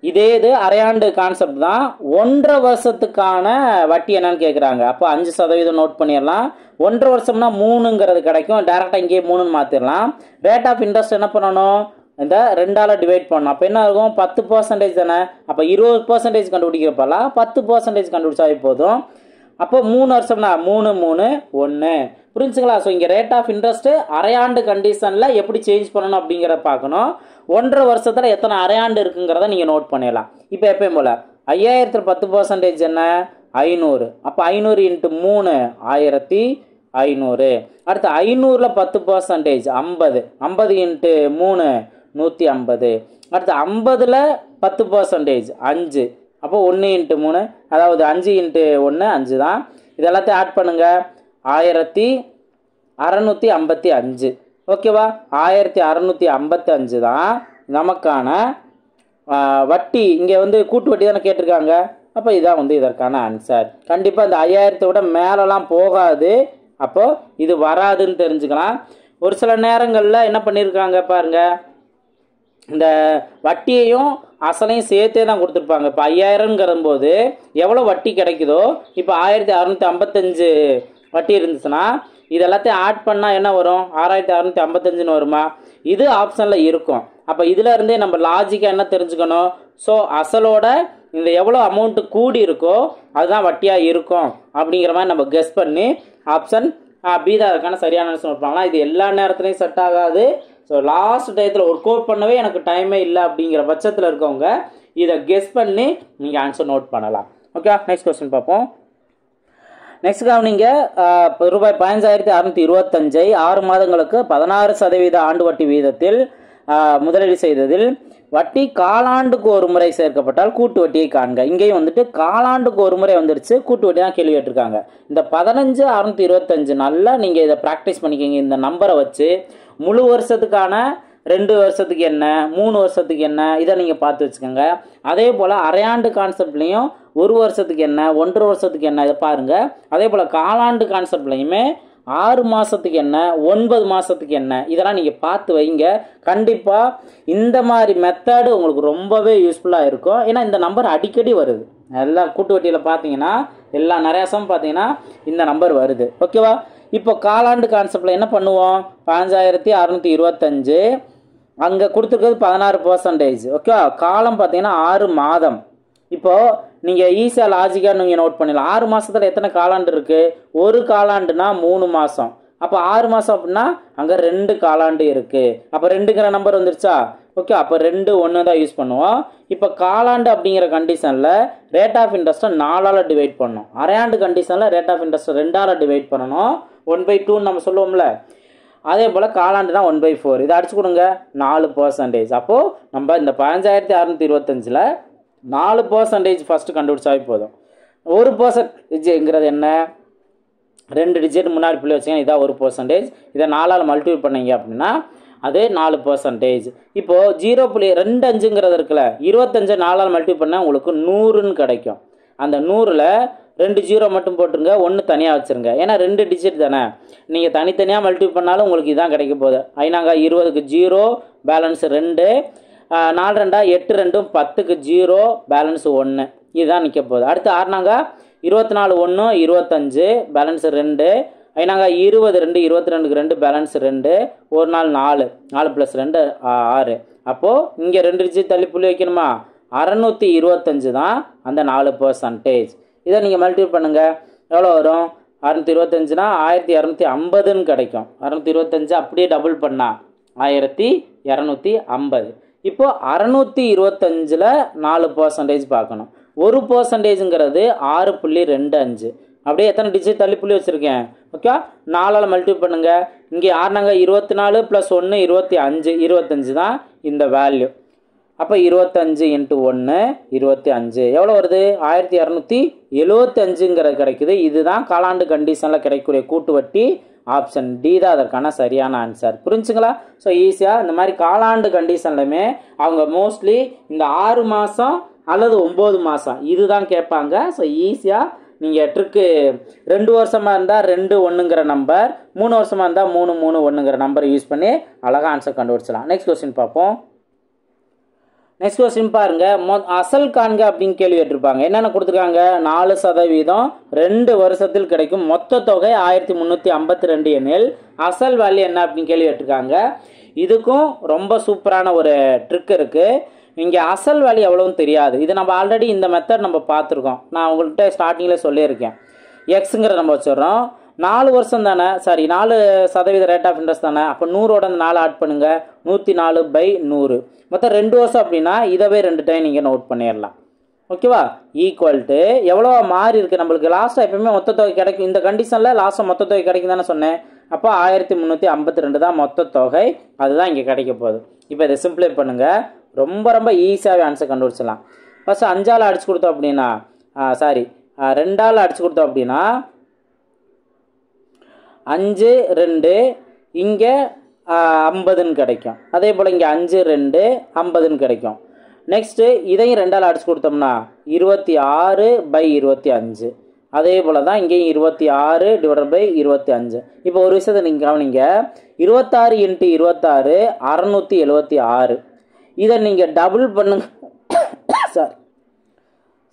S1: இதே இது அரையாண்டு கான்செப்ட் தான். 1.5 வருஷத்துக்கான வட்டி என்னன்னு கேட்குறாங்க. அப்போ 5% நோட் பண்ணிடலாம். 1.5 வருஷம்னா 3ங்கிறது கிடைக்கும். டேரெக்டாக இங்கேயே 3ன்னு மாற்றிடலாம். ரேட் ஆஃப் இன்ட்ரெஸ்ட் என்ன பண்ணணும்? இந்த 2ஆல் டிவைட் பண்ணணும். அப்போ என்ன இருக்கும்? 10% தானே. அப்போ 20% கண்டுபிடிக்கிறப்பல 10% கண்டுபிடிச்சாவே போதும். அப்போ 3 வருஷம்னா 3 3 1. புரிஞ்சுங்களா? ஸோ இங்கே ரேட் ஆஃப் இன்ட்ரெஸ்ட்டு அரையாண்டு கண்டிஷனில் எப்படி சேஞ்ச் பண்ணணும் அப்படிங்கிறத பார்க்கணும். 1.5 வருஷத்தில் எத்தனை அரையாண்டு இருக்குங்கிறத நீங்கள் நோட் பண்ணிடலாம். இப்போ எப்பயும் போல் 5000ல் 10% என்ன? 500. அப்போ 500 × 3 1500. அடுத்து 500ல் 10% 50. 50 × 3 150. அடுத்து 50ல் 10% 5. அப்போ 1 × 3, அதாவது 5 × 1 5 தான். இதெல்லாத்தையும் ஆட் பண்ணுங்க 1655. ஓகேவா? 1655 தான் நமக்கான வட்டி. இங்கே வந்து கூட்டு வட்டி தானே கேட்டிருக்காங்க. அப்போ இதான் வந்து இதற்கான ஆன்சர். கண்டிப்பாக இந்த 5000 விட மேலெலாம் போகாது. அப்போது இது வராதுன்னு தெரிஞ்சுக்கலாம். ஒரு சில நேரங்களில் என்ன பண்ணியிருக்காங்க பாருங்கள், இந்த வட்டியையும் அசலையும் சேர்த்தே தான் கொடுத்துருப்பாங்க. இப்போ 5000ங்கிற போது எவ்வளோ வட்டி கிடைக்குதோ, இப்போ 1655 வட்டி இருந்துச்சுன்னா இது எல்லாத்தையும் ஆட் பண்ணால் என்ன வரும்? 6655ன்னு வருமா? இது ஆப்ஷனில் இருக்கும். அப்போ இதில் இருந்தே நம்ம லாஜிக்காக என்ன தெரிஞ்சுக்கணும்? ஸோ அசலோட இந்த எவ்வளோ அமௌண்ட்டு கூடி இருக்கோ அதுதான் வட்டியாக இருக்கும் அப்படிங்கிற மாதிரி நம்ம கெஸ் பண்ணி ஆப்ஷன் பி தான் அதுக்கான சரியான ஆன்சர் நோட் பண்ணலாம். இது எல்லா நேரத்துலையும் செட் ஆகாது. ஸோ லாஸ்ட் டயத்தில் ஒர்க் அவுட் பண்ணவே எனக்கு டைமே இல்லை அப்படிங்கிற பட்சத்தில் இருக்கவங்க இதை கெஸ் பண்ணி நீங்கள் ஆன்சர் நோட் பண்ணலாம். ஓகே, நெக்ஸ்ட் கொஸ்டின் பார்ப்போம். நெக்ஸ்ட் கவனிங்க, ரூபாய் 15,625 6 மாதங்களுக்கு 16% ஆண்டு வட்டி வீதத்தில் முதலீடு செய்ததில் வட்டி காலாண்டுக்கு ஒரு முறை சேர்க்கப்பட்டால் கூட்டு வட்டியை காண்க. இங்கேயும் வந்துட்டு காலாண்டுக்கு ஒரு முறை வந்துருச்சு, கூட்டு வட்டி தான் கேள்வி கேட்டிருக்காங்க. இந்த 15,625 நல்லா நீங்கள் இதை ப்ராக்டிஸ் பண்ணிக்கிங்க. இந்த நம்பரை வச்சு முழு வருஷத்துக்கான 2 வருஷத்துக்கு என்ன, 3 வருஷத்துக்கு என்ன, இதை நீங்கள் பார்த்து வச்சுக்கோங்க. அதே போல் அரையாண்டு கான்செப்ட்லேயும் 1 வருஷத்துக்கு என்ன, 1.5 வருஷத்துக்கு என்ன, இதை பாருங்கள். அதே போல் காலாண்டு கான்செப்ட்லையுமே 6 மாதத்துக்கு என்ன, 9 மாதத்துக்கு என்ன, இதெல்லாம் நீங்கள் பார்த்து வைங்க. கண்டிப்பாக இந்த மாதிரி மெத்தடு உங்களுக்கு ரொம்பவே யூஸ்ஃபுல்லாக இருக்கும். ஏன்னா இந்த நம்பர் அடிக்கடி வருது. எல்லா கூட்டு வட்டியில் பார்த்தீங்கன்னா நிறையா சம் பார்த்தீங்கன்னா இந்த நம்பர் வருது. ஓகேவா? இப்போ காலாண்டு கான்செப்டில் என்ன பண்ணுவோம்? 15,625 அங்கே கொடுத்துருக்கிறது 16%. ஓகே, காலம் பார்த்தீங்கன்னா 6 மாதம். இப்போது நீங்கள் ஈஸியாக லாஜிக்காக நீங்கள் நோட் பண்ணிடலாம். 6 மாதத்தில் எத்தனை காலாண்டு இருக்குது? ஒரு காலாண்டுனா 3 மாதம். அப்போ 6 மாதம் அப்படின்னா அங்கே 2 காலாண்டு இருக்குது. அப்போ 2ங்கிற நம்பர் வந்துருச்சா? ஓகே, அப்போ 2 1 தான் யூஸ் பண்ணுவோம். இப்போ காலாண்டு அப்படிங்கிற கண்டிஷனில் ரேட் ஆஃப் இன்ட்ரெஸ்ட்டை 4ஆல் டிவைட் பண்ணணும். அரையாண்டு கண்டிஷனில் ரேட் ஆஃப் இன்ட்ரெஸ்ட்டை 2ஆல் டிவைட் பண்ணணும். 1/2 நம்ம சொல்லுவோம்ல, அதே போல் காலாண்டுனா 1/4. இதை அடிச்சு கொடுங்க 4%. அப்போது நம்ம இந்த 15,625ல் 4% ஃபஸ்ட்டு கண்டுபிடிச்சாவே போதும். 1%ங்கிறது என்ன? 2 டிஜிட் முன்னாடி பிள்ளை வச்சிங்கன்னா இதான் 1%. இதை 4ஆல் மல்டிபிள் பண்ணீங்க அப்படின்னா அது 4%. இப்போது 0.25ங்கிறது இருக்குல்ல, 25 4ஆல் மல்டிபிள் பண்ணால் உங்களுக்கு 100ன்னு கிடைக்கும். அந்த 100ல் 2 ஜீரோ மட்டும் போட்டுருங்க, 1 தனியாக வச்சுருங்க. ஏன்னா 2 டிஜிட் தானே, நீங்கள் தனித்தனியாக மல்டிபிள் பண்ணாலும் உங்களுக்கு இதான் கிடைக்க போகுது. ஐநாங்க 20க்கு 0 பேலன்ஸ் 2, 4 2 8 2 10க்கு 0 பேலன்ஸ் 1, இதுதான் நிற்க போகுது. அடுத்து 6 24 1 25 பேலன்ஸ் 2, ஐநாங்க 20 2 22க்கு 2 பேலன்ஸ் 2, ஒரு நாள் 4 4 + 2 6. அப்போது இங்கே 2 டிஜிட் தள்ளி புள்ளி வைக்கணுமா, 625 தான் அந்த 4%. இதை நீங்கள் மல்டிபிள் பண்ணுங்கள், எவ்வளோ வரும்? 625னா 1250ன்னு கிடைக்கும். 625 அப்படியே டபுள் பண்ணால் 1250. இப்போது 625ல் 4% பார்க்கணும். 1%ங்கிறது 6.25. அப்படியே எத்தனை டிஜிட் தள்ளி புள்ளி வச்சுருக்கேன், ஓகே, 4ஆல் மல்டிபிள் பண்ணுங்கள். இங்கே 6 24 + 1 25, 25 தான் இந்த வேல்யூ. அப்போ 25 × 1 25 எவ்வளோ வருது? 1275ங்கிறது கிடைக்குது. இதுதான் காலாண்டு கண்டிஷனில் கிடைக்கக்கூடிய கூட்டு வட்டி. ஆப்ஷன் டி தான் அதற்கான சரியான ஆன்சர். புரிஞ்சுங்களா? ஸோ ஈஸியாக இந்த மாதிரி காலாண்டு கண்டிஷன்லையுமே அவங்க மோஸ்ட்லி இந்த 6 மாதம் அல்லது 9 மாதம் இதுதான் கேட்பாங்க. ஸோ ஈஸியாக நீங்கள் ட்ரிக்கு 2 வருஷமாக இருந்தால் 2 1ங்கிற நம்பர், 3 வருஷமாக இருந்தால் 3 3 1ங்கிற நம்பரை யூஸ் பண்ணி அழகாக ஆன்சர் கண்டுபிடிச்சலாம். நெக்ஸ்ட் கொஸ்டின் பார்ப்போம். நெக்ஸ்ட் கொஸ்டின் பாருங்க, அசல் காண்க அப்படின்னு கேள்வி கேட்டிருப்பாங்க. என்னென்ன கொடுத்துருக்காங்க? 4% 2 வருஷத்தில் கிடைக்கும் மொத்த தொகை 1352 எனில் அசல் வேல்யூ என்ன அப்படின்னு கேள்வி கேட்டிருக்காங்க. இதுக்கும் ரொம்ப சூப்பரான ஒரு ட்ரிக் இருக்குது. இங்கே அசல் வேல்யூ எவ்வளோன்னு தெரியாது. இது நம்ம ஆல்ரெடி இந்த மெத்தட் நம்ம பார்த்துருக்கோம். நான் உங்கள்கிட்ட ஸ்டார்டிங்கில் சொல்லியிருக்கேன். எக்ஸுங்கிற நம்ம வச்சிடறோம். 4 வருஷம் தானே, சாரி 4% ரேட் ஆஃப் இன்ட்ரெஸ்ட் தானே. அப்போ 100ஓட 4 ஆட் பண்ணுங்கள், 104/100. மொத்தம் 2 வருஷம் அப்படின்னா இதவே 2 டைம் நீங்கள் நோட் பண்ணிடலாம். ஓகேவா? ஈக்குவல் டு எவ்வளோ மாறி இருக்குது நம்மளுக்கு. லாஸ்ட்டாக எப்பவுமே மொத்த தொகை கிடைக்கும். இந்த கண்டிஷனில் லாஸ்ட்டாக மொத்த தொகை கிடைக்கும் தானே சொன்னேன். அப்போ 1352 தான் மொத்த தொகை. அதுதான் இங்கே கிடைக்க போகுது. இப்போ இதை சிம்பிளை பண்ணுங்கள், ரொம்ப ரொம்ப ஈஸியாகவே ஆன்சர் கண்டுபிடிச்சிடலாம். ஃபஸ்ட்டு 5ஆல் அடிச்சு கொடுத்தோம் அப்படின்னா, சாரி 2ஆல் அடிச்சு கொடுத்தோம் அப்படின்னா 5 2 இங்கே 50ன்னு கிடைக்கும். அதே போல் இங்கே 5 2 50ன்னு கிடைக்கும். நெக்ஸ்ட்டு இதையும் 2ஆல் அடிச்சு கொடுத்தோம்னா 26/25. அதே போல் தான் இங்கேயும் 26/25. இப்போ ஒரு விஷயத்தை நீங்கள் கவனிங்க, 26 × 26 676. இதை நீங்கள் டபுள் பண்ணுங்க,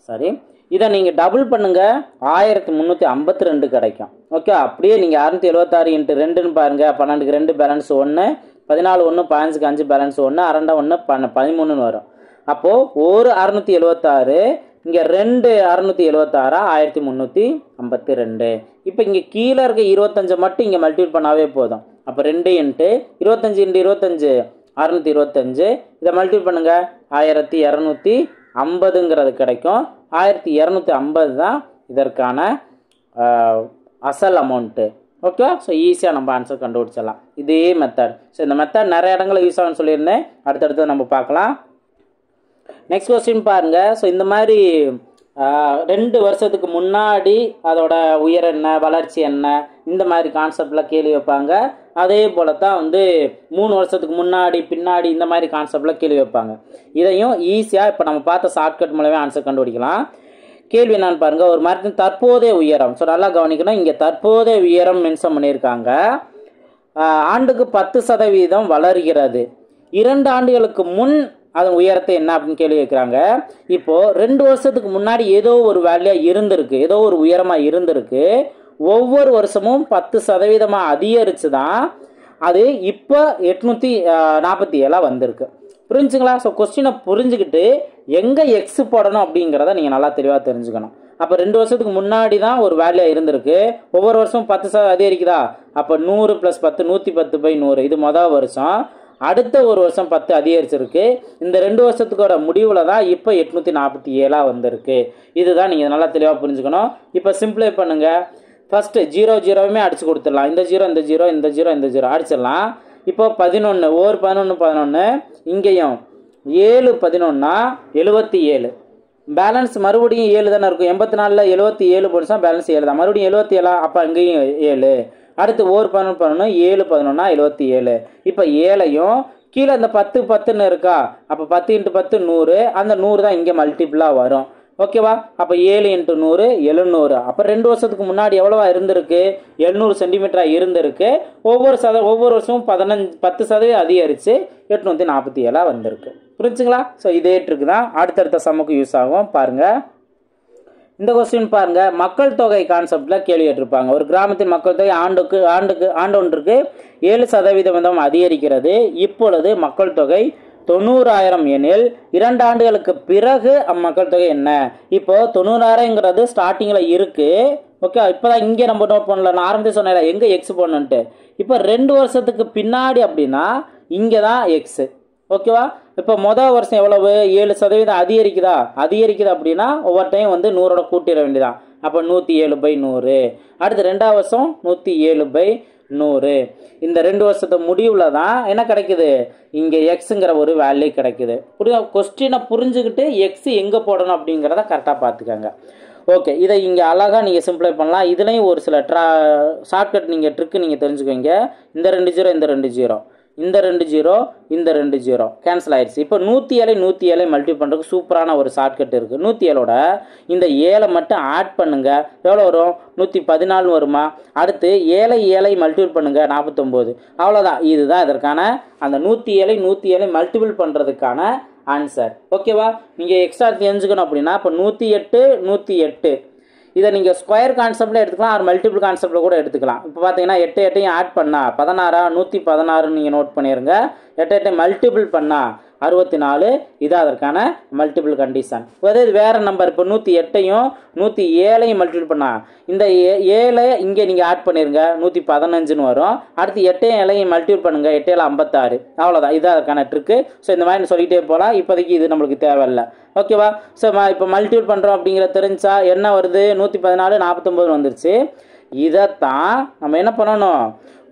S1: சாரி இதை நீங்கள் டபுள் பண்ணுங்க, 1352 கிடைக்கும். ஓகே, அப்படியே நீங்கள் 676 × 2ன்னு பாருங்கள். 12க்கு 2 பேலன்ஸ் 1, 14 1, 15க்கு 5 பேலன்ஸ் 1, 2 1 13ன்னு வரும். அப்போது ஒரு 676, இங்கே 2 676 1352. இப்போ இங்கே கீழே இருக்க 25 மட்டும் இங்கே மல்டிபிள் பண்ணாவே போதும். அப்போ 2 × 25 × 25 625. இதை மல்டிபிள் பண்ணுங்க, 1250ங்கிறது கிடைக்கும். 1250 தான் இதற்கான அசல் அமௌண்ட்டு. ஓகே, ஸோ ஈஸியாக நம்ம ஆன்சர் கண்டுபிடிச்சிடலாம் இதே மெத்தட். ஸோ இந்த மெத்தட் நிறைய இடங்களில் யூஸ் ஆகும்னு சொல்லியிருந்தேன். அடுத்தடுத்து நம்ம பார்க்கலாம். நெக்ஸ்ட் கொஸ்டின் பாருங்கள். ஸோ இந்த மாதிரி 2 வருஷத்துக்கு முன்னாடி அதோட உயர் என்ன, வளர்ச்சி என்ன, இந்த மாதிரி கான்செப்டில் கேள்வி வைப்பாங்க. அதே போல தான் 3 வருஷத்துக்கு முன்னாடி பின்னாடி இந்த மாதிரி கான்செப்டில் கேள்வி வைப்பாங்க. இதையும் ஈஸியாக இப்போ நம்ம பார்த்த ஷார்ட்கட் மூலமே ஆன்சர் கண்டுபிடிக்கலாம். கேள்வி என்னன்னு பாருங்கள், ஒரு மரத்தின் தற்போதைய உயரம். ஸோ நல்லா கவனிக்கணும், இங்கே தற்போதைய உயரம் மென்ஷன் பண்ணியிருக்காங்க. ஆண்டுக்கு 10% வளர்கிறது. 2 ஆண்டுகளுக்கு முன் அதன் உயரத்தை என்ன அப்படின்னு கேள்வி வைக்கிறாங்க. இப்போது 2 வருஷத்துக்கு முன்னாடி ஏதோ ஒரு வேல்யூ இருந்திருக்கு, ஏதோ ஒரு உயரமாக இருந்திருக்கு. ஒவ்வொரு வருஷமும் 10% அதிகரித்து தான் அது இப்போ 847 வந்திருக்கு. புரிஞ்சுங்களா? ஸோ கொஸ்டினை புரிஞ்சுக்கிட்டு எங்கே எக்ஸ் போடணும் அப்படிங்கிறத நீங்கள் நல்லா தெளிவாக தெரிஞ்சுக்கணும். அப்போ 2 வருஷத்துக்கு முன்னாடி தான் ஒரு வேல்யூ இருந்திருக்கு, ஒவ்வொரு வருஷமும் 10% அதிகரிக்குதா. அப்போ 100 + 10 110/100. இது மொதல் வருஷம். அடுத்த ஒரு வருஷம் 10 அதிகரிச்சிருக்கு. இந்த 2 வருஷத்துக்கோட முடிவில் தான் இப்போ 847 வந்திருக்கு. இதுதான் நீங்கள் நல்லா தெளிவாக புரிஞ்சுக்கணும். இப்போ சிம்பிளை பண்ணுங்கள். ஃபஸ்ட்டு 0 0மே அடிச்சு கொடுத்துடலாம். இந்த 0 இந்த 0 இந்த 0 இந்த 0 அடிச்சிடலாம். இப்போ 11 ஓர் 11 11, இங்கேயும் 7 11 77. பேலன்ஸ் மறுபடியும் 7 தானே இருக்கும். 84ல் 77 போட்டுச்சா பேலன்ஸ் 7 தான். மறுபடியும் 77. அப்போ அங்கேயும் 7. அடுத்து ஓர் 11 11 7 11 77. இப்போ 7ஐயும் கீழே இந்த 10 10ன்னு இருக்கா. அப்போ 10 × 10 100. அந்த 100 தான் இங்கே மல்டிபிளாக வரும். ஓகேவா? அப்போ 7 × 100 700. அப்போ 2 வருஷத்துக்கு முன்னாடி எவ்வளவா இருந்திருக்கு? 700 சென்டிமீட்டராக இருந்திருக்கு. ஒவ்வொரு வருஷமும் 10% அதிகரித்து 847 வந்திருக்கு. புரிஞ்சுங்களா? ஸோ இதே ட்ரிக் தான் அடுத்தடுத்த சம்முக்கு யூஸ் ஆகும். பாருங்கள், இந்த கொஸ்டின் பாருங்க, மக்கள் தொகை கான்செப்டில் கேள்வி கேட்டிருப்பாங்க. ஒரு கிராமத்தின் மக்கள் தொகை ஆண்டொன்றுக்கு 7% அதிகரிக்கிறது. இப்பொழுது மக்கள் தொகை 90,000 எனில் 2 ஆண்டுகளுக்கு பிறகு அம்மக்கள் தொகை என்ன? இப்போ 90,000ங்கிறது ஸ்டார்டிங்கில் இருக்கு. ஓகே, இப்போதான் இங்கே நம்ம நோட் பண்ணல. நான் ஆரம்பத்தில் சொன்னேன் எங்கே எக்ஸ் போடணுன்ட்டு. இப்போ 2 வருஷத்துக்கு பின்னாடி அப்படின்னா இங்கே தான் எக்ஸு. ஓகேவா? இப்போ மொதல் வருஷம் எவ்வளவு? 7% அதிகரிக்குது அப்படின்னா ஒவ்வொரு டைம் 100ஓட கூட்டிட வேண்டியதான். அப்போ 107/100. அடுத்து 2ஆவது வருஷம் 107/100. இந்த 2 வருஷத்து முடிவில் தான் என்ன கிடைக்குது? இங்கே எக்ஸுங்கிற ஒரு வேல்யூ கிடைக்குது. கொஸ்டினை புரிஞ்சுக்கிட்டு எக்ஸ் எங்கே போடணும் அப்படிங்கிறத கரெக்டாக பார்த்துக்கோங்க. ஓகே, இதை இங்கே அழகாக நீங்கள் சிம்பிளை பண்ணலாம். இதுலேயும் ஒரு சில ஷார்ட்கட் நீங்கள் ட்ரிக்கு நீங்கள் தெரிஞ்சுக்கோங்க. இந்த 2 0 இந்த 2 0 இந்த 2 0 இந்த 2 0 கேன்சல் ஆயிடுச்சு. இப்போ 107 மல்டிபிள் பண்ணுறதுக்கு சூப்பரான ஒரு ஷார்ட்கட் இருக்குது. 107ஓட இந்த 7 மட்டும் ஆட் பண்ணுங்க. எவ்வளோ வரும்? 114 வருமா? அடுத்து 7 மல்டிபிள் பண்ணுங்க 49. அவ்வளோதான். இதுதான் இதற்கான அந்த 107 மல்டிபிள் பண்ணுறதுக்கான ஆன்சர். ஓகேவா? நீங்கள் எக்ஸ்ட்ரா தெரிஞ்சுக்கணும் அப்படின்னா இப்போ 108 இதை நீங்கள் ஸ்கொயர் கான்செப்டில் எடுத்துக்கலாம், ஒரு மல்டிபிள் கான்செப்டில் கூட எடுத்துக்கலாம். இப்போ பார்த்தீங்கன்னா 8 ஆட் பண்ணால் 16 116 நீங்கள் நோட் பண்ணிடுங்க. 8 மல்டிபிள் பண்ணால் 64. இது அதற்கான மல்டிபிள் கண்டிஷன். அதே வேறு நம்பர் இப்போ 108ஐயும் 107 மல்டிபிள் பண்ணால் இந்த 7 இங்கே நீங்கள் ஆட் பண்ணிடுங்க 115 வரும். அடுத்து 8 7 மல்டிபிள் பண்ணுங்கள் 8 7 56. அவ்வளோதான். இது அதற்கான ட்ரிக்கு. ஸோ இந்த மாதிரி சொல்லிகிட்டே போகலாம். இப்போதைக்கு இது நம்மளுக்கு தேவையில்லை. ஓகேவா? ஸோ இப்போ மல்டிபிள் பண்ணுறோம் அப்படிங்கிற தெரிஞ்சா என்ன வருது? 114 49 வந்துருச்சு. இதைத்தான் நம்ம என்ன பண்ணணும்?